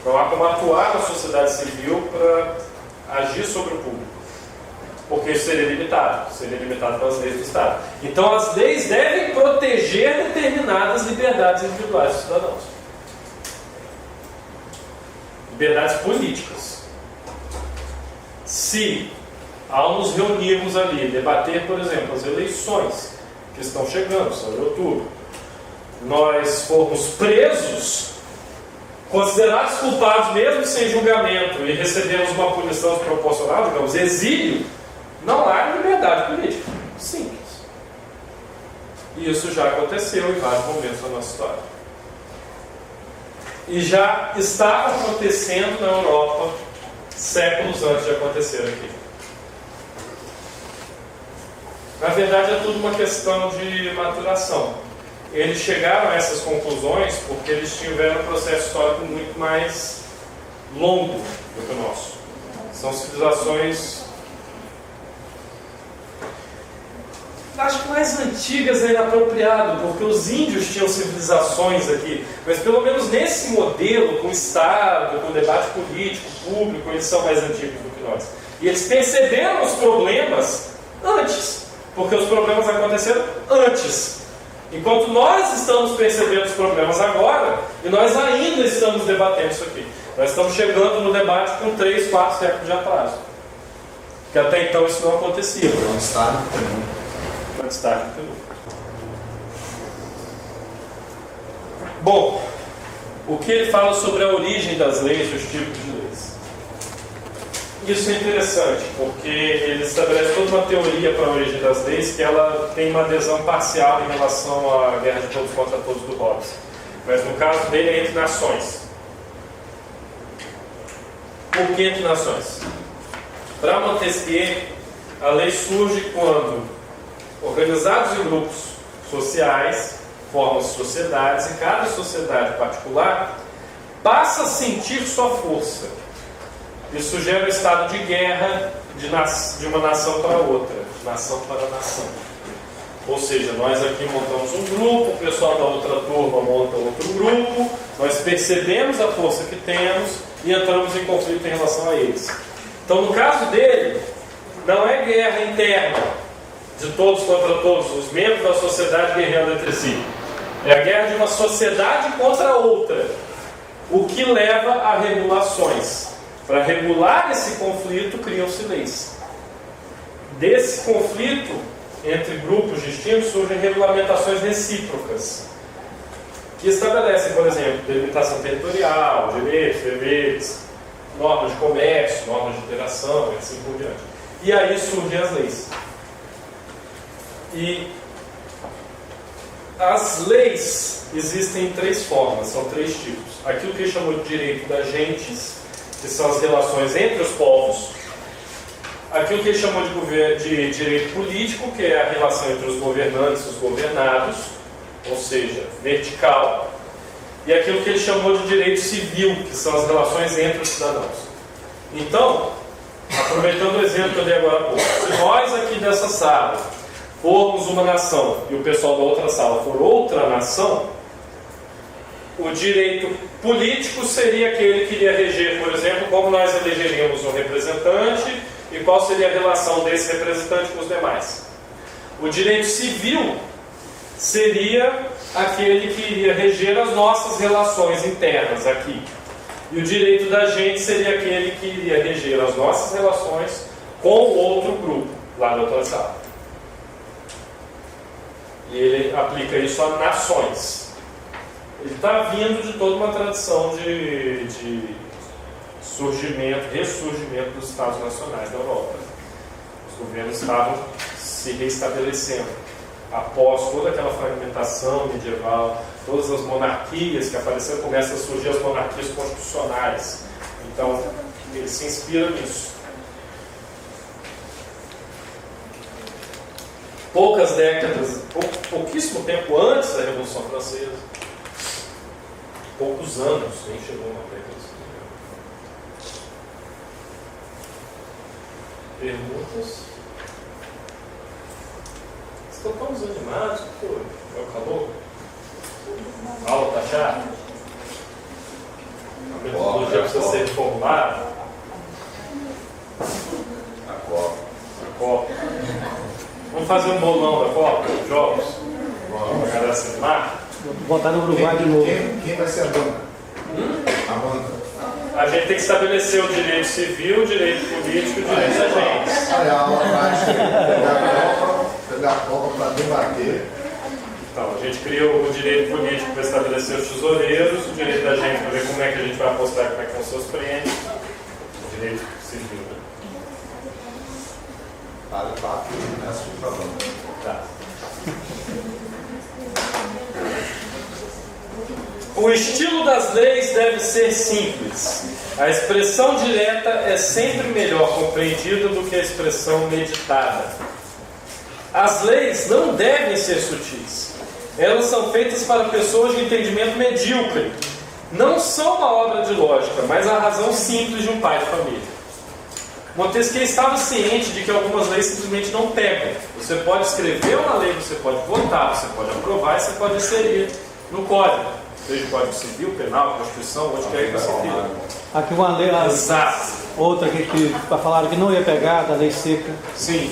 não há como atuar na sociedade civil para agir sobre o público. Porque isso seria limitado pelas leis do Estado. Então as leis devem proteger determinadas liberdades individuais dos cidadãos. Liberdades políticas. Se, ao nos reunirmos ali, debater, por exemplo, as eleições que estão chegando, são em outubro, nós formos presos, considerados culpados mesmo sem julgamento e recebemos uma punição desproporcional, digamos, exílio, não há liberdade política. Simples. E isso já aconteceu em vários momentos da nossa história. E já estava acontecendo na Europa séculos antes de acontecer aqui. Na verdade, é tudo uma questão de maturação. Eles chegaram a essas conclusões porque eles tiveram um processo histórico muito mais longo do que o nosso. São civilizações, acho que mais antigas é inapropriado, porque os índios tinham civilizações aqui, mas pelo menos nesse modelo, com o Estado, com o debate político, público, eles são mais antigos do que nós. E eles perceberam os problemas antes, porque os problemas aconteceram antes. Enquanto nós estamos percebendo os problemas agora, e nós ainda estamos debatendo isso aqui. Nós estamos chegando no debate com 3, 4 séculos de atraso. Porque até então isso não acontecia. Então, Estado Destaque. Bom, o que ele fala sobre a origem das leis e os tipos de leis? Isso é interessante, porque ele estabelece toda uma teoria para a origem das leis que ela tem uma adesão parcial em relação à guerra de todos contra todos do Hobbes. Mas no caso dele é entre nações. Por que entre nações? Para Montesquieu, a lei surge quando organizados em grupos sociais, formam-se sociedades, e cada sociedade particular passa a sentir sua força. Isso gera um estado de guerra de uma nação para outra, de nação para nação. Ou seja, nós aqui montamos um grupo, o pessoal da outra turma monta outro grupo, nós percebemos a força que temos e entramos em conflito em relação a eles. Então, no caso dele, não é guerra interna, de todos contra todos, os membros da sociedade guerreando entre si. É a guerra de uma sociedade contra outra, o que leva a regulações. Para regular esse conflito, criam-se leis. Desse conflito, entre grupos distintos, surgem regulamentações recíprocas, que estabelecem, por exemplo, delimitação territorial, direitos, deveres, normas de comércio, normas de interação, e assim por diante. E aí surgem as leis. E as leis existem em 3 formas, são 3 tipos. Aquilo que ele chamou de direito das gentes, que são as relações entre os povos. Aquilo que ele chamou de direito político, que é a relação entre os governantes e os governados, ou seja, vertical. e aquilo que ele chamou de direito civil, que são as relações entre os cidadãos. Então, aproveitando o exemplo que eu dei agora há pouco, se nós aqui dessa sala formos uma nação e o pessoal da outra sala for outra nação, o direito político seria aquele que iria reger, por exemplo, como nós elegeríamos um representante e qual seria a relação desse representante com os demais. O direito civil seria aquele que iria reger as nossas relações internas aqui. E o direito da gente seria aquele que iria reger as nossas relações com o outro grupo, lá da outra sala. E ele aplica isso a nações. Ele está vindo de toda uma tradição de surgimento, ressurgimento dos Estados Nacionais da Europa. Os governos estavam se reestabelecendo após toda aquela fragmentação medieval, todas as monarquias que apareceram, começam a surgir as monarquias constitucionais. Então, ele se inspira nisso. Poucas décadas, pouquíssimo tempo antes da Revolução Francesa, poucos anos, nem chegou uma década. Perguntas? Estão tão desanimados? O que foi? É o calor? A aula está chata? A metodologia precisa ser reformulada? A Copa. A Copa. Vamos fazer um bolão da Copa, dos jogos? Para a galera se animar? Vou botar no Uruguai de novo. Quem vai ser a banca? A banca. A gente tem que estabelecer o direito civil, o direito político e o direito da gente. Olha, a aula prática, pegar a Copa para debater. Então, a gente cria o direito político para estabelecer os tesoureiros, o direito da gente para ver como é que a gente vai apostar, como é que são os seus prêmios, o direito civil. Para o papo, começa por favor. Tá. O estilo das leis deve ser simples. A expressão direta é sempre melhor compreendida do que a expressão meditada. As leis não devem ser sutis. Elas são feitas para pessoas de entendimento medíocre. Não são uma obra de lógica, mas a razão simples de um pai de família. Montesquieu estava ciente de que algumas leis simplesmente não pegam. Você pode escrever uma lei, você pode votar, você pode aprovar e você pode inserir no código. Seja Código Civil, Penal, Constituição, onde quer que você queira. Aqui uma lei, Exato. outra que falaram que não ia pegar, da lei seca. Sim.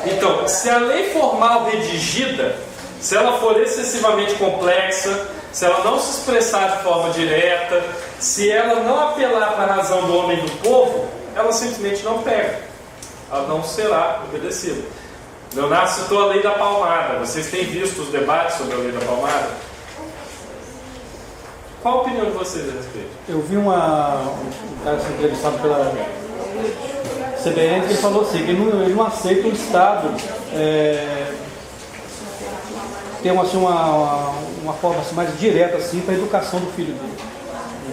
Então, se a lei formal redigida, se ela for excessivamente complexa, se ela não se expressar de forma direta, se ela não apelar para a razão do homem e do povo, ela simplesmente não pega. Ela não será obedecida. Leonardo citou a lei da palmada. Vocês têm visto os debates sobre a lei da palmada? Qual a opinião de vocês a respeito? Eu vi um cara ser entrevistado pela CBN que ele falou assim, que ele não aceita o Estado ter uma forma assim, mais direta assim, para a educação do filho dele.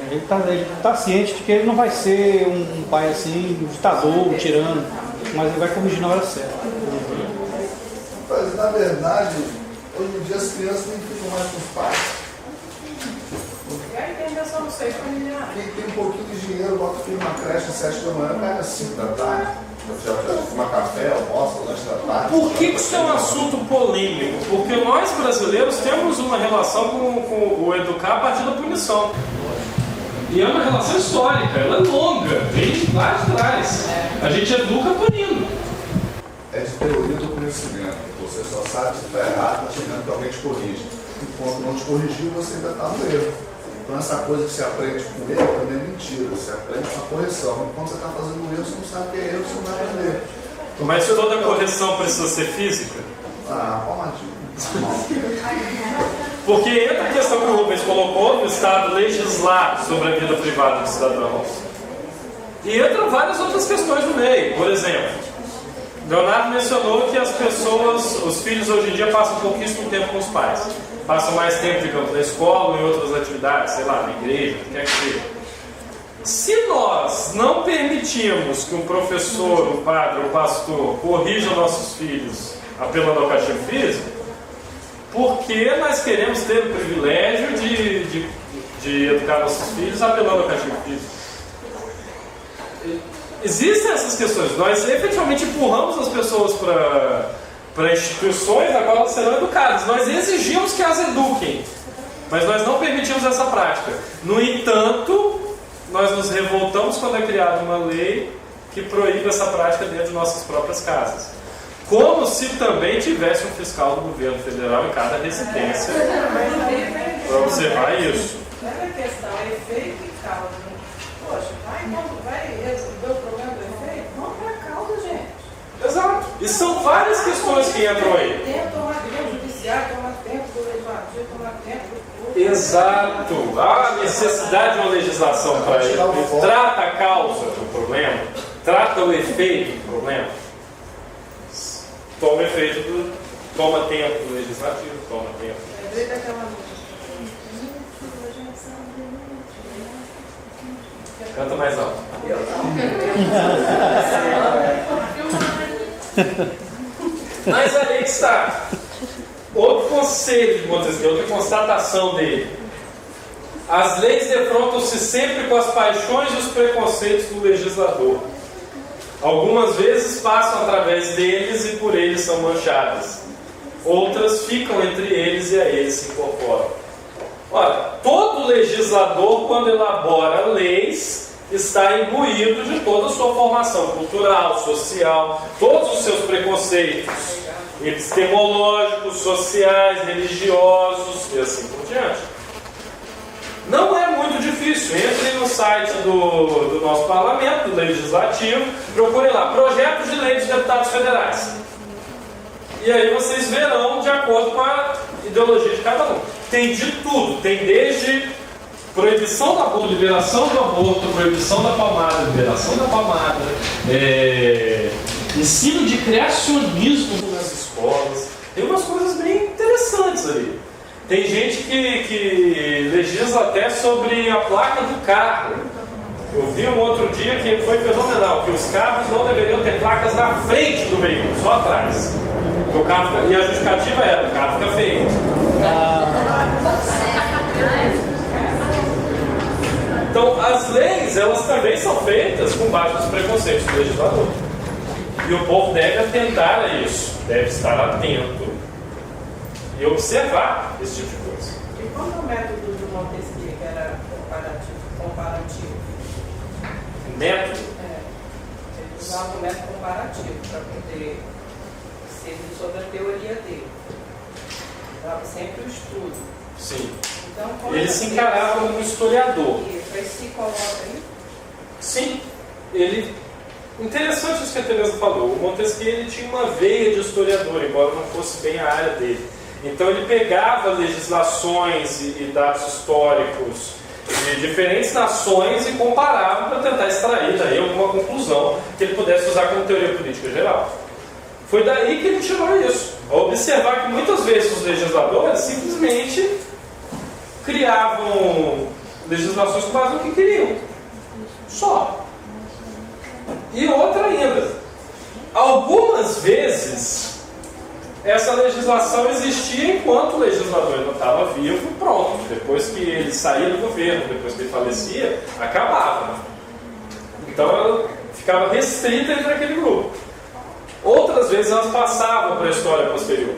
Ele está ciente de que ele não vai ser um pai assim, um ditador, um tirano, mas ele vai corrigir na hora certa. Mas, na verdade, hoje em dia as crianças nem ficam mais com os pais. E aí tem a no seio familiar. Quem tem um pouquinho de dinheiro, bota o filho na creche às 7 da manhã, pega às 5 da tarde. Já toma café, almoça, lanche da tarde. Por que isso é um assunto polêmico? Porque nós brasileiros temos uma relação com o educar a partir da punição. E é uma relação histórica, ela é longa, vem lá de trás. A gente educa punindo. É de teoria do conhecimento. Você só sabe se está errado, está chegando que alguém te corrige. Enquanto não te corrigiu, você ainda está no erro. Então essa coisa que você aprende com erro também é mentira. Você aprende com a correção. Enquanto você está fazendo erro, você não sabe o que é erro, você não vai aprender. Então, mas toda correção precisa ser física? Palmadinho. Porque entra a questão que o Rubens colocou do Estado legislar sobre a vida privada dos cidadãos. E entra várias outras questões no meio. Por exemplo, Leonardo mencionou que as pessoas, os filhos hoje em dia passam pouquíssimo tempo com os pais. Passam mais tempo, digamos, na escola ou em outras atividades, sei lá, na igreja, o que quer que seja. Se nós não permitirmos que um professor, um padre, um pastor corrija nossos filhos apelando ao castigo físico, porque nós queremos ter o privilégio de de educar nossos filhos apelando ao castigo físico. Existem essas questões. Nós efetivamente empurramos as pessoas para instituições na qual elas serão educadas. Nós exigimos que as eduquem, mas nós não permitimos essa prática. No entanto, nós nos revoltamos quando é criada uma lei que proíbe essa prática dentro de nossas próprias casas. Como se também tivesse um fiscal do governo federal em cada residência para observar isso. Não é questão, é efeito e causa. Poxa, vai resolver o problema do efeito? Vamos para a causa, gente. Exato. E são várias questões que entram aí. Toma tempo do judiciário, toma tempo do legislativo, toma tempo do povo. Exato. Há necessidade de uma legislação para isso. Trata a causa do problema, trata o efeito do problema. Toma efeito toma tempo do legislativo, toma tempo. Lembrei daquela Canta mais alto. Mas aí está. Outro conselho de Montesquieu, outra constatação dele. As leis defrontam-se sempre com as paixões e os preconceitos do legislador. Algumas vezes passam através deles e por eles são manchadas. Outras ficam entre eles e a eles se incorporam. Ora, todo legislador, quando elabora leis, está imbuído de toda a sua formação cultural, social, todos os seus preconceitos epistemológicos, sociais, religiosos e assim por diante. Não é muito difícil. Entrem no site do nosso parlamento, do legislativo, procurem lá, projetos de lei dos deputados federais. E aí vocês verão de acordo com a ideologia de cada um. Tem de tudo, tem desde proibição do aborto, liberação do aborto, proibição da palmada, liberação da palmada, ensino de criacionismo nas escolas. Tem umas coisas bem interessantes ali. Tem gente que legisla até sobre a placa do carro. Eu vi um outro dia que foi fenomenal, que os carros não deveriam ter placas na frente do veículo, só atrás. O carro, e a justificativa era, o carro fica feio. Então, as leis, elas também são feitas com base nos preconceitos do legislador. E o povo deve atentar a isso, deve estar atento e observar esse tipo de coisa. E qual é o método do Montesquieu, que era comparativo? Método? Ele usava o método comparativo para poder ser sobre a teoria dele. Usava sempre o estudo. Sim. Então, ele se encarava como historiador. Isso, aí se coloca aí? Sim. Ele... Interessante isso que a Teresa falou. O Montesquieu ele tinha uma veia de historiador, embora não fosse bem a área dele. Então ele pegava legislações e dados históricos de diferentes nações e comparava para tentar extrair daí alguma conclusão que ele pudesse usar como teoria política geral. Foi daí que ele tirou isso. Observar que muitas vezes os legisladores simplesmente criavam legislações com base no que queriam. Só. E outra ainda. Algumas vezes essa legislação existia enquanto o legislador ainda estava vivo, pronto. Depois que ele saía do governo, depois que ele falecia, acabava. Então ela ficava restrita entre aquele grupo. Outras vezes elas passavam para a história posterior.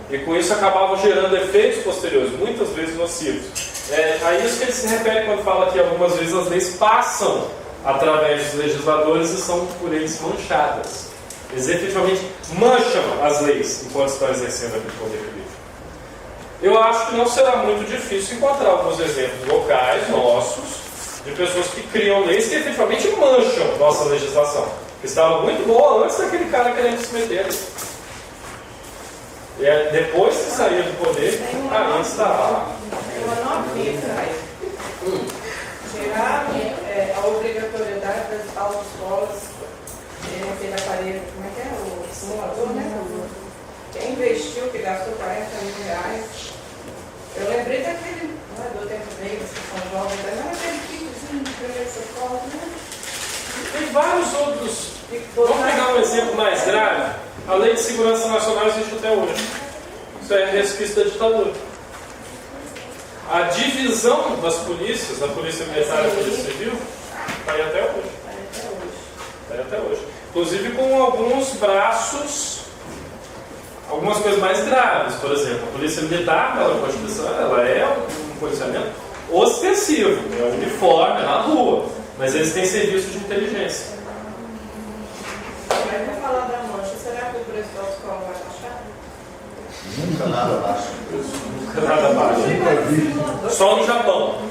E com isso acabavam gerando efeitos posteriores, muitas vezes nocivos. A isso que ele se refere quando fala que algumas vezes as leis passam através dos legisladores e são por eles manchadas. Eles efetivamente mancham as leis enquanto estão exercendo aquele poder político. Eu acho que não será muito difícil encontrar alguns exemplos locais, nossos, de pessoas que criam leis que efetivamente mancham nossa legislação. Que estava muito boa antes daquele cara querendo se meter ali. E depois que sair do poder, aí está lá. Tem uma novinha aí. Tirar a obrigatoriedade das autoescolas aquele aparelho, como é que é? O simulador, né? Quem investiu, que gastou 40 mil reais. Eu lembrei daquele, do tempo deles, que são jovens, não é aquele kitzinho de primeira escola, né? Tem vários outros. Vamos pegar um exemplo mais grave. A Lei de Segurança Nacional existe até hoje. Isso é resquício da ditadura. A divisão das polícias, da polícia militar e da polícia civil, está aí até hoje. Está aí até hoje. Inclusive com alguns braços, algumas coisas mais graves. Por exemplo, a polícia militar, pela Constituição, ela é um policiamento ostensivo, é um uniforme, é na rua, mas eles têm serviço de inteligência. Mas vamos falar da mancha. Será que o preço do álcool vai baixar? Nunca nada abaixo do preço. Nunca nada baixo. Nunca vi. Só no Japão.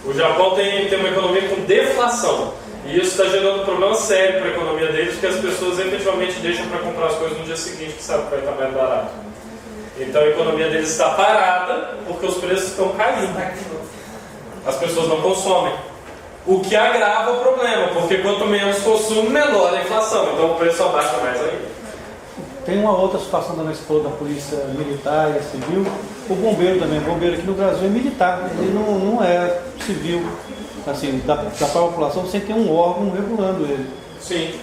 O Japão tem uma economia com deflação. E isso está gerando um problema sério para a economia deles, porque as pessoas efetivamente deixam para comprar as coisas no dia seguinte, que sabe que vai estar mais barato. Então a economia deles está parada porque os preços estão caindo. As pessoas não consomem. O que agrava o problema, porque quanto menos consumo, menor a inflação. Então o preço só baixa mais ainda. Tem uma outra situação também, se falou da polícia militar e civil. O bombeiro também. O bombeiro aqui no Brasil é militar, ele não é civil. Assim, da população, você tem um órgão regulando ele. Sim,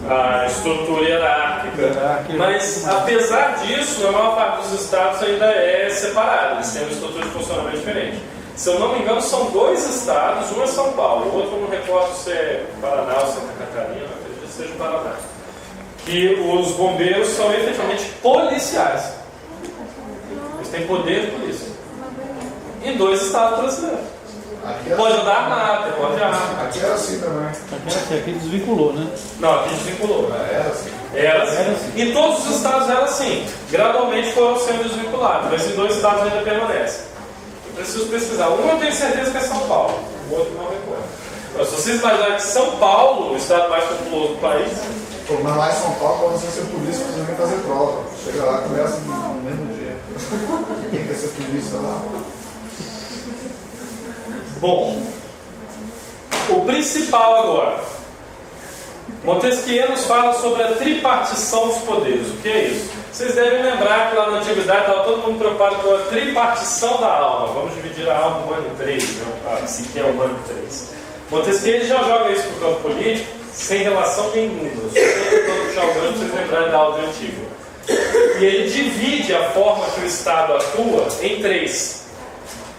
a estrutura hierárquica. Mas, apesar disso, a maior parte dos estados ainda é separada, eles têm uma estrutura de funcionamento diferente. Se eu não me engano, são 2 estados, um é São Paulo, o outro eu não recordo se é Paraná ou Santa Catarina, acredito que seja Paraná, que os bombeiros são efetivamente policiais. Eles têm poder de polícia. Em 2 estados brasileiros. Pode andar armado, pode armar. Aqui era assim também. Aqui desvinculou, né? Não, aqui desvinculou. Era assim. Era assim. Em todos os estados era assim. Gradualmente foram sendo desvinculados, mas em 2 estados ainda permanece. Eu preciso pesquisar. Um eu tenho certeza que é São Paulo, o outro não recordo. Mas se vocês imaginarem que São Paulo, o estado mais populoso do país... Pô, mas lá em São Paulo, para você ser polícia, precisa nem fazer prova. Chega lá e começa no mesmo dia. Quem quer ser polícia lá? Bom, o principal agora. Montesquieu nos fala sobre a tripartição dos poderes. O que é isso? Vocês devem lembrar que lá na antiguidade estava todo mundo preocupado com a tripartição da alma. Vamos dividir a alma humana em 3, né? A psique humana em 3. Montesquieu já joga isso para o campo político sem relação nenhuma. Só tentando puxar o gancho para vocês lembrarem da aula antiga. E ele divide a forma que o Estado atua em 3.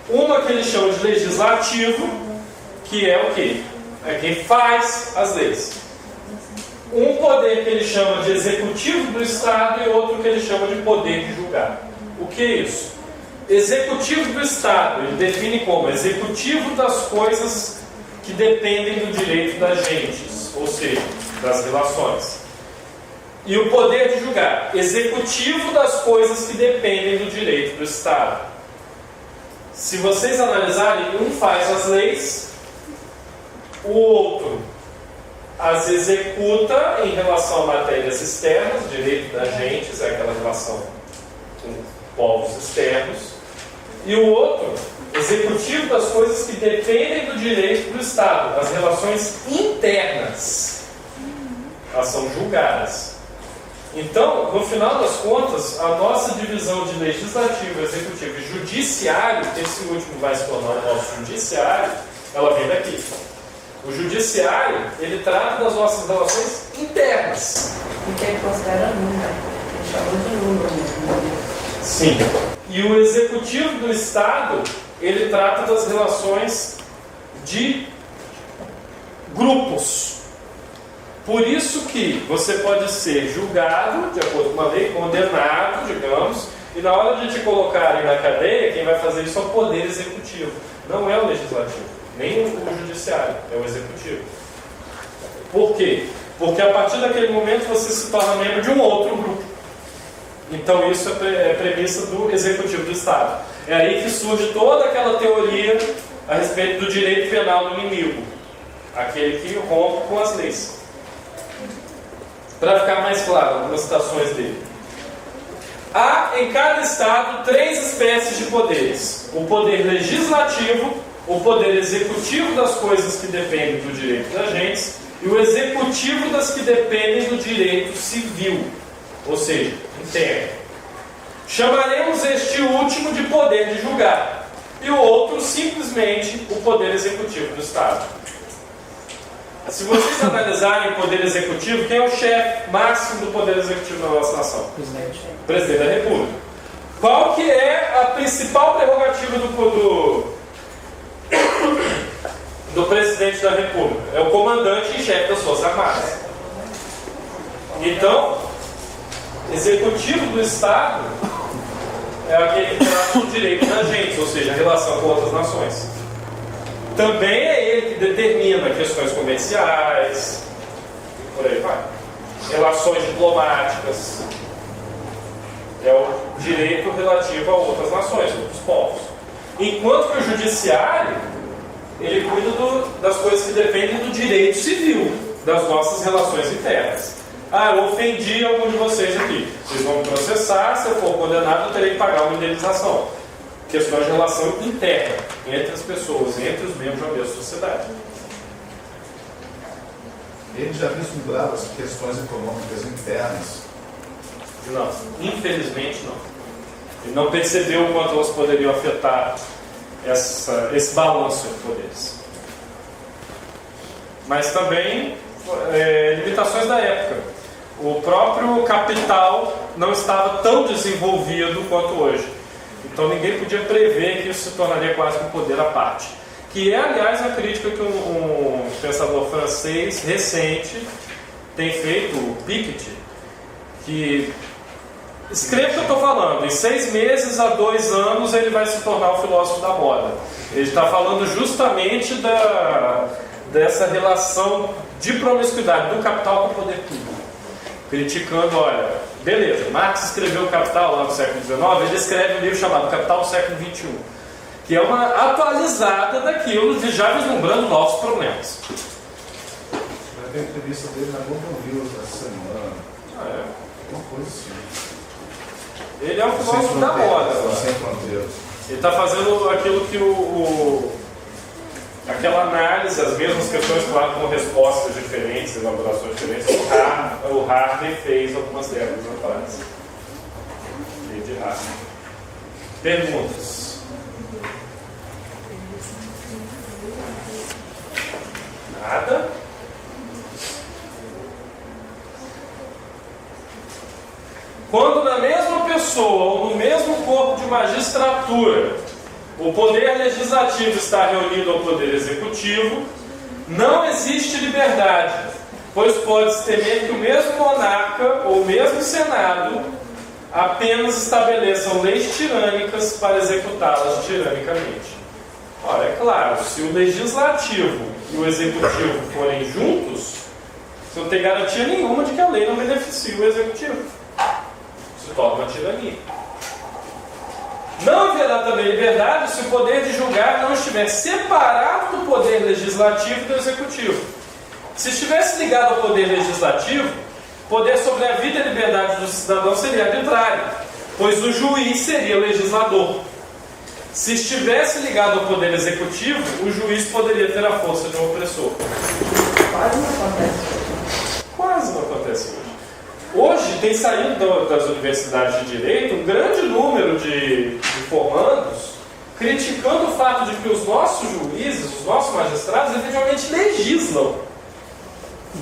Uma que ele chama de legislativo, que é o quê? É quem faz as leis. Um poder que ele chama de executivo do Estado e outro que ele chama de poder de julgar. O que é isso? Executivo do Estado, ele define como executivo das coisas que dependem do direito das gentes, ou seja, das relações. E o poder de julgar, executivo das coisas que dependem do direito do Estado. Se vocês analisarem, um faz as leis, o outro as executa em relação a matérias externas, direito das gentes, é aquela relação com povos externos, e o outro, executivo das coisas que dependem do direito do Estado, as relações internas, elas são julgadas. Então, no final das contas, a nossa divisão de legislativo, executivo e judiciário, esse último vai se tornar o nosso judiciário, ela vem daqui. O judiciário, ele trata das nossas relações internas. Porque ele considera número. Ele chamou de número mesmo. Sim. E o executivo do Estado, ele trata das relações de grupos. Por isso que você pode ser julgado, de acordo com a lei, condenado, digamos, e na hora de te colocarem na cadeia, quem vai fazer isso é o poder executivo, não é o legislativo, nem o judiciário, é o executivo. Por quê? Porque a partir daquele momento você se torna membro de um outro grupo. Então isso é premissa do executivo do Estado. É aí que surge toda aquela teoria a respeito do direito penal do inimigo, aquele que rompe com as leis. Para ficar mais claro, algumas citações dele. Há em cada estado 3 espécies de poderes: o poder legislativo, o poder executivo das coisas que dependem do direito das gentes e o executivo das que dependem do direito civil, ou seja, interno. Chamaremos este último de poder de julgar e o outro simplesmente o poder executivo do Estado. Se vocês analisarem o poder executivo, quem é o chefe máximo do poder executivo da nossa nação? Presidente. Presidente da República. Qual que é a principal prerrogativa do presidente da República? É o comandante em chefe das Forças Armadas. Então, executivo do Estado é aquele que trata o direito da gente, ou seja, a relação com outras nações. Também é ele que determina questões comerciais, e por aí vai. Relações diplomáticas. É o direito relativo a outras nações, outros povos. Enquanto que o judiciário, ele cuida das coisas que dependem do direito civil, das nossas relações internas. Ah, eu ofendi algum de vocês aqui. Vocês vão me processar, se eu for condenado, eu terei que pagar uma indenização. Questões de relação interna, entre as pessoas, entre os membros da mesma sociedade. Ele já vislumbrava as questões econômicas internas? Não, infelizmente não. Ele não percebeu o quanto elas poderiam afetar esse balanço de poderes. Mas também limitações da época. O próprio capital não estava tão desenvolvido quanto hoje. Então ninguém podia prever que isso se tornaria quase um poder à parte. Que é, aliás, a crítica que um pensador francês recente tem feito, o Piketty, que escreve o que eu estou falando. Em 6 meses a 2 anos ele vai se tornar o filósofo da moda. Ele está falando justamente dessa relação de promiscuidade do capital com o poder público. Criticando, olha, beleza, Marx escreveu o Capital lá no século XIX, ele escreve um livro chamado Capital do século XXI, que é uma atualizada daquilo, já vislumbrando novos problemas. Vai ter a entrevista dele na Globo News essa semana. Uma coisa assim. Ele é um filósofo da moda. Sem fronteiras. Ele está fazendo aquilo que aquela análise, as mesmas questões, claro, com respostas diferentes, elaborações diferentes, o Harvey fez algumas décadas atrás. De Harvey. Perguntas? Nada? Quando na mesma pessoa ou no mesmo corpo de magistratura o poder legislativo está reunido ao poder executivo, não existe liberdade, pois pode-se temer que o mesmo monarca ou o mesmo senado apenas estabeleçam leis tirânicas para executá-las tiranicamente. Ora, é claro, se o legislativo e o executivo forem juntos, você não tem garantia nenhuma de que a lei não beneficie o executivo. Se torna uma tirania. Não haverá também liberdade se o poder de julgar não estiver separado do poder legislativo e do executivo. Se estivesse ligado ao poder legislativo, o poder sobre a vida e a liberdade do cidadão seria arbitrário, pois o juiz seria o legislador. Se estivesse ligado ao poder executivo, o juiz poderia ter a força de um opressor. Quase não acontece. Quase não acontece hoje. Hoje tem saído das universidades de direito um grande número de formandos criticando o fato de que os nossos juízes, os nossos magistrados, efetivamente legislam.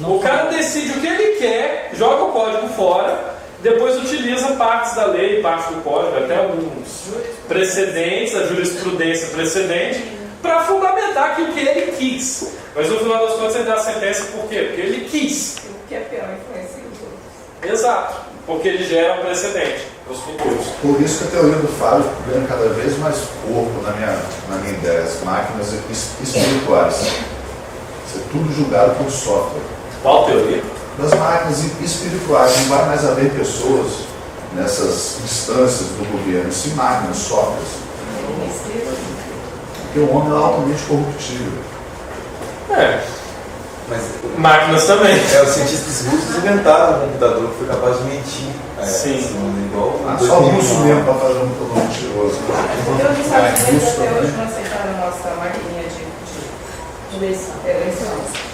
O cara decide o que ele quer, joga o código fora, depois utiliza partes da lei, partes do código, até alguns precedentes, a jurisprudência precedente, para fundamentar aquilo que ele quis. Mas no final das contas ele dá a sentença por quê? Porque ele quis. O que é pior, influencia os outros. Exato, porque ele gera um precedente para os futuros. Por isso que a teoria do Fábio ganha cada vez mais corpo na minha ideia. As máquinas espirituais. Isso é tudo julgado por software. Qual teoria? Das máquinas espirituais. Não vai mais haver pessoas nessas instâncias do governo, sim máquinas, softwares. Porque o homem é altamente corruptível. Mas Máquinas também. os cientistas russos inventaram um computador que foi capaz de mentir. Sim. Igual Só o russo mesmo para fazer um computador mentiroso. Porque os Estados Unidos até hoje não aceitaram a nossa maquininha de eleições.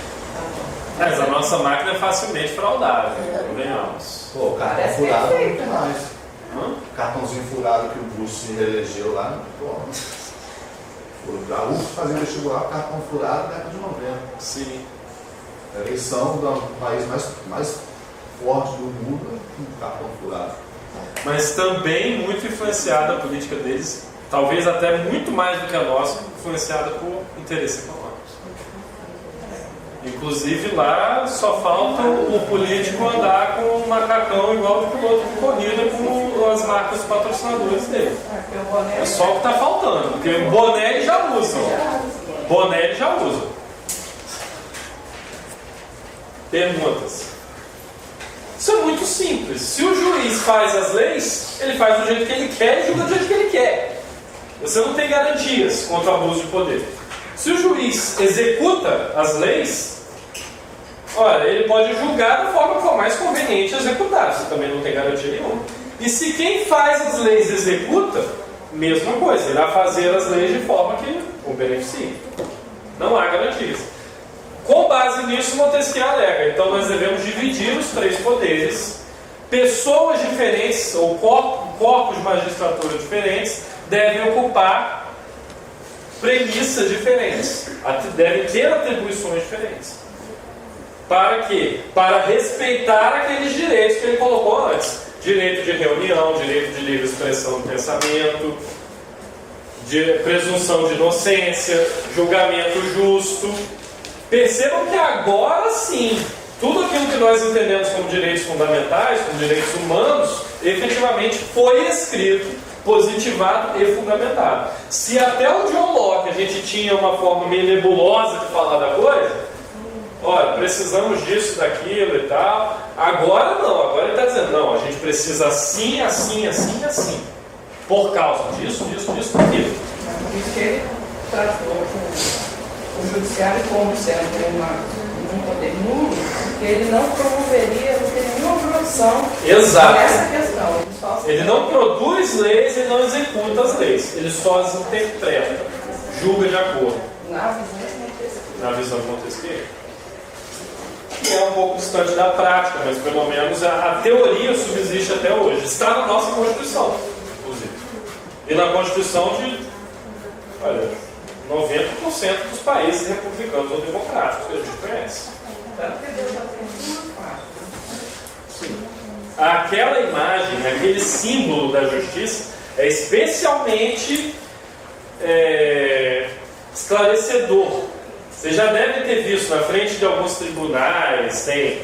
Mas a nossa máquina é facilmente fraudável, convenhamos. Pô, o cartão Parece furado é perfeito. muito mais. Cartãozinho furado que o Bush se reelegeu lá, pô. O Gaúcho fazia vestibular com cartão furado na década de 90. Sim. A eleição do país mais forte do mundo com cartão furado. mas também muito influenciada a política deles, talvez até muito mais do que a nossa, influenciada por interesse econômico. Inclusive lá só falta o político andar com um macacão igual do piloto de corrida com as marcas patrocinadoras dele. É só o que está faltando, porque boné eles já usam. Boné eles já usam. Perguntas. Isso é muito simples. Se o juiz faz as leis, ele faz do jeito que ele quer e julga do jeito que ele quer. Você não tem garantias contra o abuso de poder. Se o juiz executa as leis, olha, ele pode julgar da forma que for mais conveniente executar. Você também não tem garantia nenhuma. E se quem faz as leis executa, mesma coisa. Irá fazer as leis de forma que o beneficie. Não há garantias. Com base nisso, Montesquieu alega. Então nós devemos dividir os três poderes. Pessoas diferentes, ou corpos de magistratura diferentes, devem ocupar premissas diferentes. Devem ter atribuições diferentes. Para quê? Para respeitar aqueles direitos que ele colocou antes. Direito de reunião, direito de livre expressão do pensamento, de presunção de inocência, julgamento justo. Percebam que agora sim, tudo aquilo que nós entendemos como direitos fundamentais, como direitos humanos, efetivamente foi escrito, positivado e fundamentado. Se até o John Locke a gente tinha uma forma meio nebulosa de falar da coisa, olha, precisamos disso, daquilo e tal. Agora não, agora ele está dizendo, não, a gente precisa assim, assim, assim, assim. Por causa disso, daquilo. Por isso que ele tratou o judiciário como sendo um poder nulo, porque ele não promoveria, não tem nenhuma produção nessa questão. Ele não produz leis e não executa as leis. Ele só as interpreta, julga de acordo. Na visão de Montesquieu. Que é um pouco distante da prática, mas pelo menos a teoria subsiste até hoje. Está na nossa Constituição, inclusive. E na Constituição de 90% dos países republicanos ou democráticos que a gente conhece. Sim. Aquela imagem, aquele símbolo da justiça é especialmente esclarecedor. Você já deve ter visto na frente de alguns tribunais, tem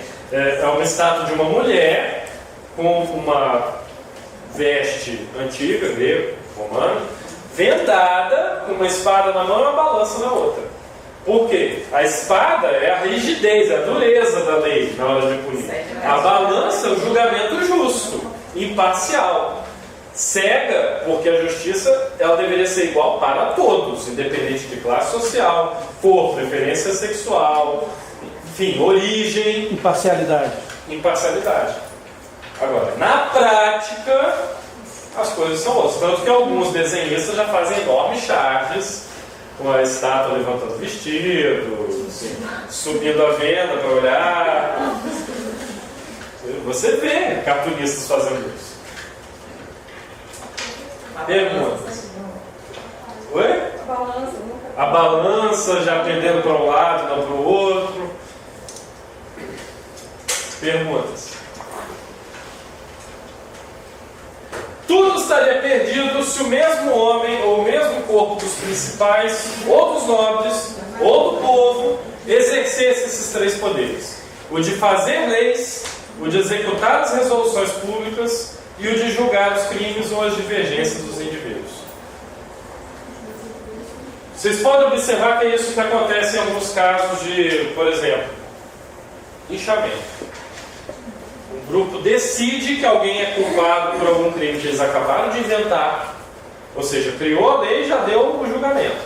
uma estátua de uma mulher com uma veste antiga, grega, romana, vendada, com uma espada na mão e uma balança na outra. Por quê? A espada é a rigidez, a dureza da lei na hora de punir. A balança é o julgamento justo, imparcial. Cega, porque a justiça ela deveria ser igual para todos, independente de classe social, cor, preferência sexual, enfim, origem. Imparcialidade. Agora, na prática, as coisas são outras. Tanto que alguns desenhistas já fazem enormes charges com a estátua levantando o vestido, assim, subindo a venda para olhar. Você vê cartunistas fazendo isso. Perguntas? Oi? A balança já pendendo para um lado, não para o outro. Perguntas? Tudo estaria perdido se o mesmo homem ou o mesmo corpo dos principais, ou dos nobres, ou do povo, exercesse esses três poderes: o de fazer leis, o de executar as resoluções públicas e o de julgar os crimes ou as divergências dos indivíduos. Vocês podem observar que é isso que acontece em alguns casos de, por exemplo, linchamento. Um grupo decide que alguém é culpado por algum crime que eles acabaram de inventar, ou seja, criou a lei e já deu o julgamento.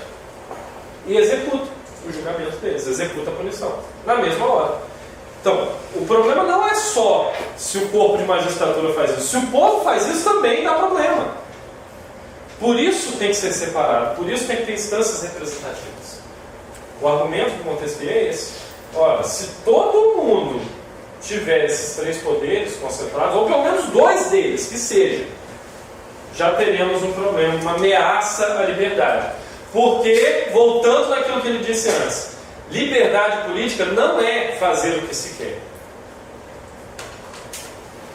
E executa o julgamento deles, executa a punição, na mesma hora. Então, o problema não é só se o corpo de magistratura faz isso. Se o povo faz isso, também dá problema. Por isso tem que ser separado, por isso tem que ter instâncias representativas. O argumento do Montesquieu é esse. Ora, se todo mundo tiver esses três poderes concentrados, ou pelo menos dois deles, que sejam, já teremos um problema, uma ameaça à liberdade. Porque, voltando naquilo que ele disse antes, liberdade política não é fazer o que se quer.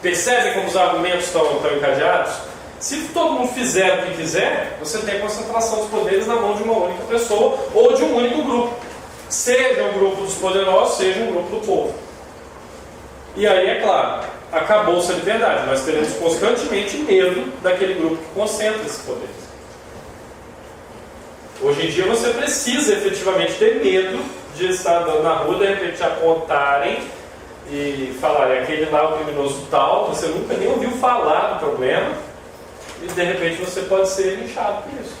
Percebem como os argumentos estão encadeados? Se todo mundo fizer o que quiser, você tem concentração dos poderes na mão de uma única pessoa ou de um único grupo. Seja um grupo dos poderosos, seja um grupo do povo. E aí, é claro, acabou-se a liberdade. Nós teremos constantemente medo daquele grupo que concentra esses poderes. Hoje em dia você precisa efetivamente ter medo de estar andando na rua, de repente te apontarem e falarem aquele lá é o criminoso tal, você nunca nem ouviu falar do problema e de repente você pode ser linchado por isso.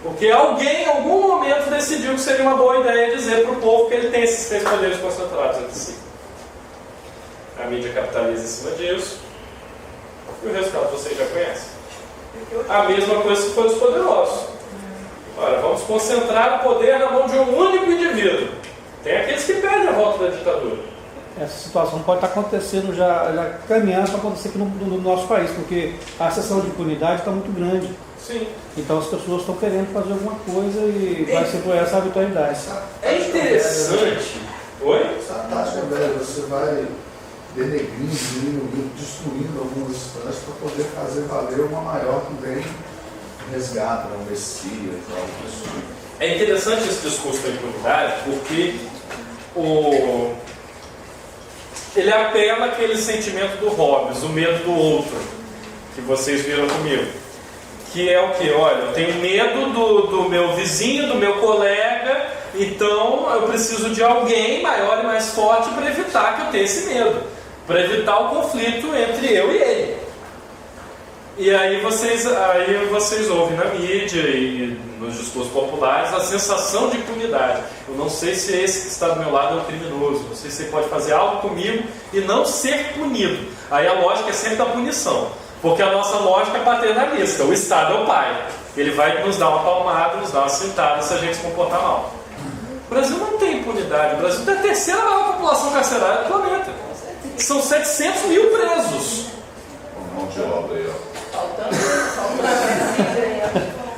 Porque alguém em algum momento decidiu que seria uma boa ideia dizer para o povo que ele tem esses 3 poderes concentrados entre si. A mídia capitaliza em cima disso e o resultado vocês já conhecem. A mesma coisa se for os poderosos. Olha, vamos concentrar o poder na mão de um único indivíduo. Tem aqueles que perdem a volta da ditadura. Essa situação pode estar acontecendo, já caminhando para acontecer aqui no nosso país, porque a sensação de impunidade está muito grande. Sim. Então as pessoas estão querendo fazer alguma coisa e vai ser por essa habitualidade. É interessante. Oi? Essa tática, velho, você vai denegrindo, diminuindo, destruindo algumas instâncias para poder fazer valer uma maior também resgate, um Messias, algo assim. É interessante esse discurso da impunidade porque ele apela àquele sentimento do Hobbes, o medo do outro, que vocês viram comigo. Que é o que? Olha, eu tenho medo do meu vizinho, do meu colega, então eu preciso de alguém maior e mais forte para evitar que eu tenha esse medo, para evitar o conflito entre eu e ele. E aí vocês ouvem na mídia e nos discursos populares a sensação de impunidade. Eu não sei se esse que está do meu lado é um criminoso, não sei se ele pode fazer algo comigo e não ser punido. Aí a lógica é sempre da punição, porque a nossa lógica é paternalista, o Estado é o pai. Ele vai nos dar uma palmada, nos dar uma cintada se a gente se comportar mal. O Brasil não tem impunidade, o Brasil tem a 3ª maior população carcerária do planeta. São 700 mil presos. Um monte de obra aí, ó.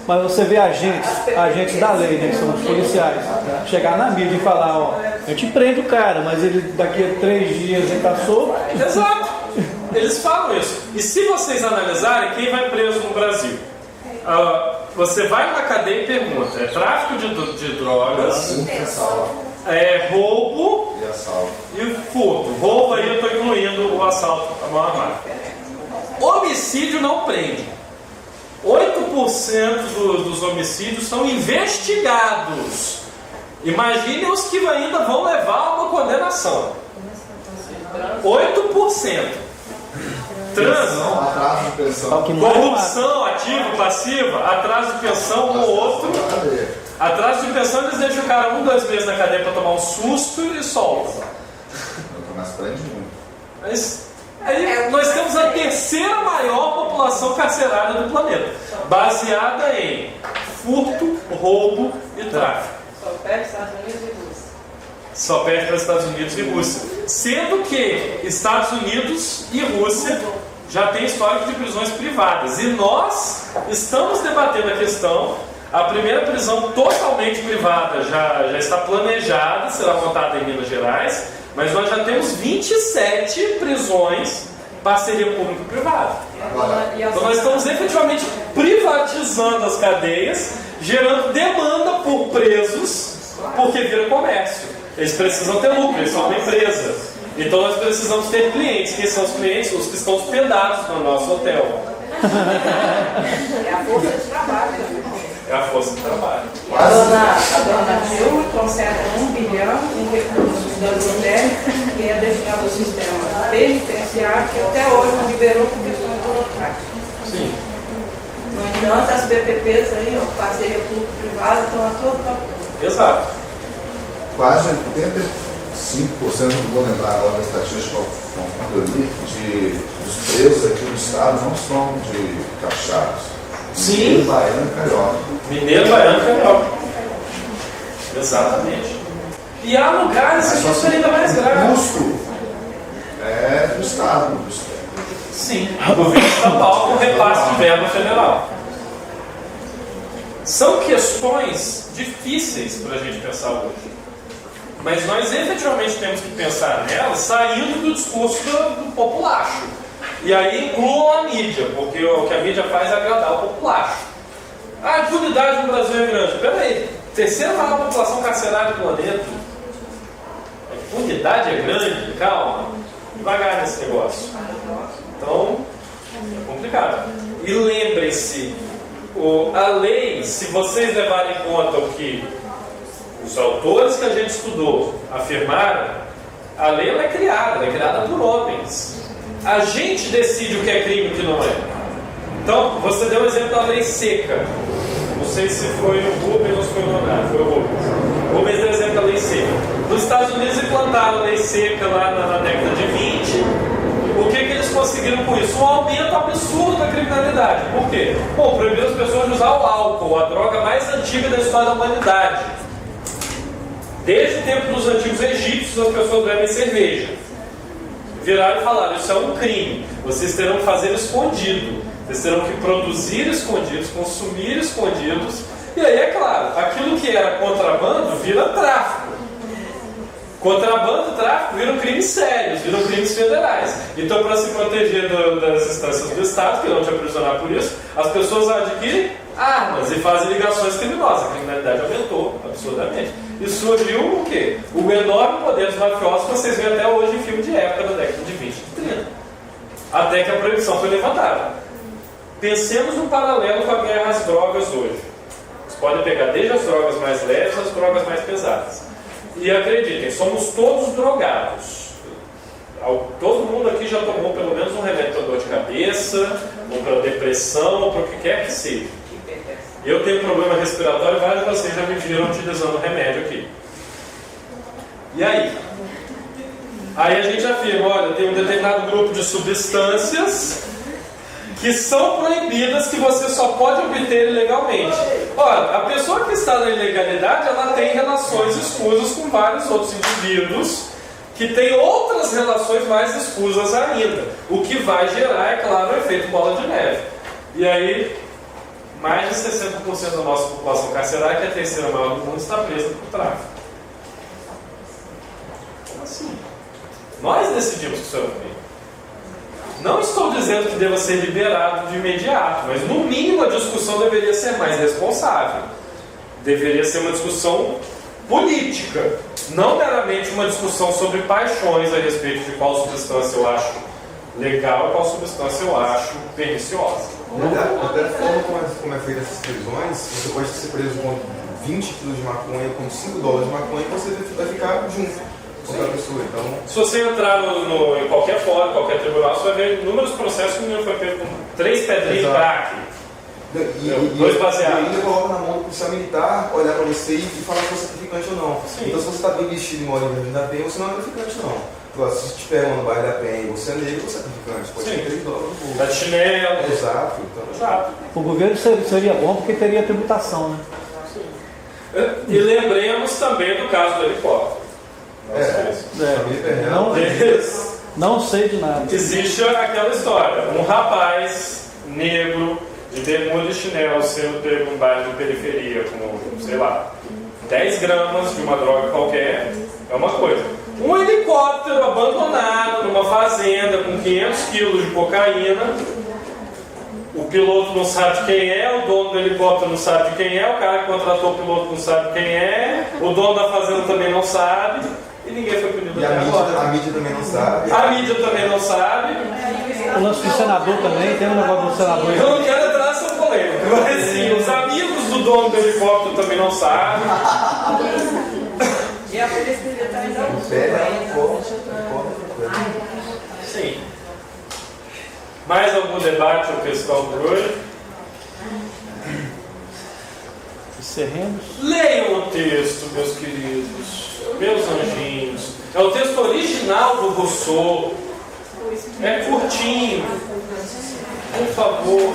Mas você vê agentes da lei, né, que são os policiais, chegar na mídia e falar, ó, a gente prende o cara, mas ele daqui a 3 dias ele está solto. Exato. Eles falam isso. E se vocês analisarem quem vai preso no Brasil, você vai na cadeia e pergunta, é tráfico de drogas, é roubo E assalto. e furto. Roubo aí eu estou incluindo o assalto à mão armada. Homicídio não prende. 8% dos homicídios são investigados. Imaginem os que ainda vão levar a uma condenação. 8%. Trânsito, Atraso de pensão. corrupção ativa, passiva, atraso de pensão, um ou outro. Atraso de pensão, eles deixam o cara 1, 2 meses na cadeia para tomar um susto e soltam. Mas prende muito. Mas aí nós temos a 3ª maior população carcerária do planeta, baseada em furto, roubo e tráfico. Só perde Estados Unidos e Rússia. Só perde para Estados Unidos e Rússia. Sendo que Estados Unidos e Rússia já têm histórico de prisões privadas. E nós estamos debatendo a questão. A primeira prisão totalmente privada já está planejada, será montada em Minas Gerais. Mas nós já temos 27 prisões, parceria público-privada. Então nós estamos efetivamente privatizando as cadeias, gerando demanda por presos, porque vira comércio. Eles precisam ter lucro, eles são uma empresa. Então nós precisamos ter clientes. Quem são os clientes? Os que estão hospedados no nosso hotel. É a força de trabalho. É a força de trabalho. A dona Dilma concentra 1 bilhão em recursos da Zundec, que é destinado ao sistema penitenciário, que até hoje não liberou por questões burocráticas. Sim. No entanto, as PPPs aí, ó, parceria público-privada, estão a todo vapor. Exato. Quase 85%, não vou lembrar agora da estatística que eu li, dos presos aqui no estado não são de capixabas. Sim. Mineiro, baiano e carioca. Mineiro, baiano e carioca. Exatamente. E há lugares que isso é ainda mais grave. O custo é do estado. Sim, o governo estadual com repasse de verba federal. São questões difíceis para a gente pensar hoje. Mas nós efetivamente temos que pensar nela saindo do discurso do populacho. E aí incluam a mídia, porque o que a mídia faz é agradar o populacho. A impunidade no Brasil é grande. Peraí, terceira maior população carcerária do planeta. A impunidade é grande? Calma, devagar nesse negócio. Então, é complicado. E lembrem-se, a lei, se vocês levarem em conta o que os autores que a gente estudou afirmaram, a lei ela é criada por homens. A gente decide o que é crime e o que não é. Então, você deu o exemplo da lei seca. Não sei se foi o Rubens ou se foi o Leonardo, foi o Rubens. O Rubens deu o exemplo da lei seca. Nos Estados Unidos implantaram a lei seca lá na década de 20. O que eles conseguiram com isso? Um aumento absurdo da criminalidade. Por quê? Bom, proibiram as pessoas de usar o álcool, a droga mais antiga da história da humanidade. Desde o tempo dos antigos egípcios, as pessoas bebem cerveja. Viraram e falaram, isso é um crime. Vocês terão que fazer escondido. Vocês terão que produzir escondidos, consumir escondidos. E aí, é claro, aquilo que era contrabando vira tráfico. Contrabando e tráfico viram crimes sérios, viram crimes federais. Então, para se proteger das instâncias do Estado, que não te aprisionar por isso, as pessoas adquirem armas e fazem ligações criminosas. A criminalidade aumentou absurdamente. E surgiu o quê? O enorme poder dos mafiosos que vocês veem até hoje em filme de época da década de 20 e 30. Até que a proibição foi levantada. Pensemos um paralelo com a guerra às drogas hoje. Vocês podem pegar desde as drogas mais leves às drogas mais pesadas. E acreditem, somos todos drogados. Todo mundo aqui já tomou pelo menos um remédio para dor de cabeça, ou para depressão, ou para o que quer que seja. Eu tenho problema respiratório e vários de vocês já me viram utilizando remédio aqui. E aí? Aí a gente afirma, olha, tem um determinado grupo de substâncias que são proibidas, que você só pode obter ilegalmente. Ora, a pessoa que está na ilegalidade, ela tem relações escusas com vários outros indivíduos que têm outras relações mais escusas ainda. O que vai gerar, é claro, o efeito bola de neve. E aí, mais de 60% da nossa população carcerária, que é a terceira maior do mundo, está presa por tráfico. Como assim? Nós decidimos que isso é um crime. Não estou dizendo que deva ser liberado de imediato, mas no mínimo a discussão deveria ser mais responsável. Deveria ser uma discussão política, não meramente uma discussão sobre paixões a respeito de qual substância eu acho legal e qual substância eu acho perniciosa. Até a forma como é feita essas prisões, você pode ser preso com 20 kg de maconha, com $5 de maconha, e você vai ficar junto. Pessoa, então... Se você entrar em qualquer fórum, qualquer tribunal, você vai ver inúmeros processos que o menino foi pego com 3 pedrinhas de crack, 2 baseados. E ainda coloca na mão do policial militar, olhar para você e falar se você é traficante ou não. Sim. Então, se você está bem vestido e mora em Jardim da Penha, você não é traficante, não. Agora, se te pegam no bairro da Penha e você é negro, você é traficante. Pode ser $3 no bolso. Tá de chinelo. Exato. Então... Exato. O governo seria bom porque teria tributação, né? E lembremos também do caso do helicóptero. Não sei de nada. Existe aquela história, um rapaz negro de bermuda e chinelo sendo pego em um bairro de periferia com, sei lá, 10 gramas de uma droga qualquer, é uma coisa. Um helicóptero abandonado numa fazenda com 500 quilos de cocaína, o piloto não sabe quem é, o dono do helicóptero não sabe quem é, o cara que contratou o piloto não sabe quem é, o dono da fazenda também não sabe. E ninguém foi punido até agora. A mídia também não sabe. A mídia também não sabe. O lance do senador também, tem um negócio do senador. Eu não quero entrar nessa polêmica, mas sim, os amigos do dono do helicóptero também não sabem. E a polícia devia estar ainda Sim. Mais algum debate ou questão por hoje? Encerremos. Leiam o texto, meus queridos. Meus anjinhos, é o texto original do Rousseau, é curtinho, por favor.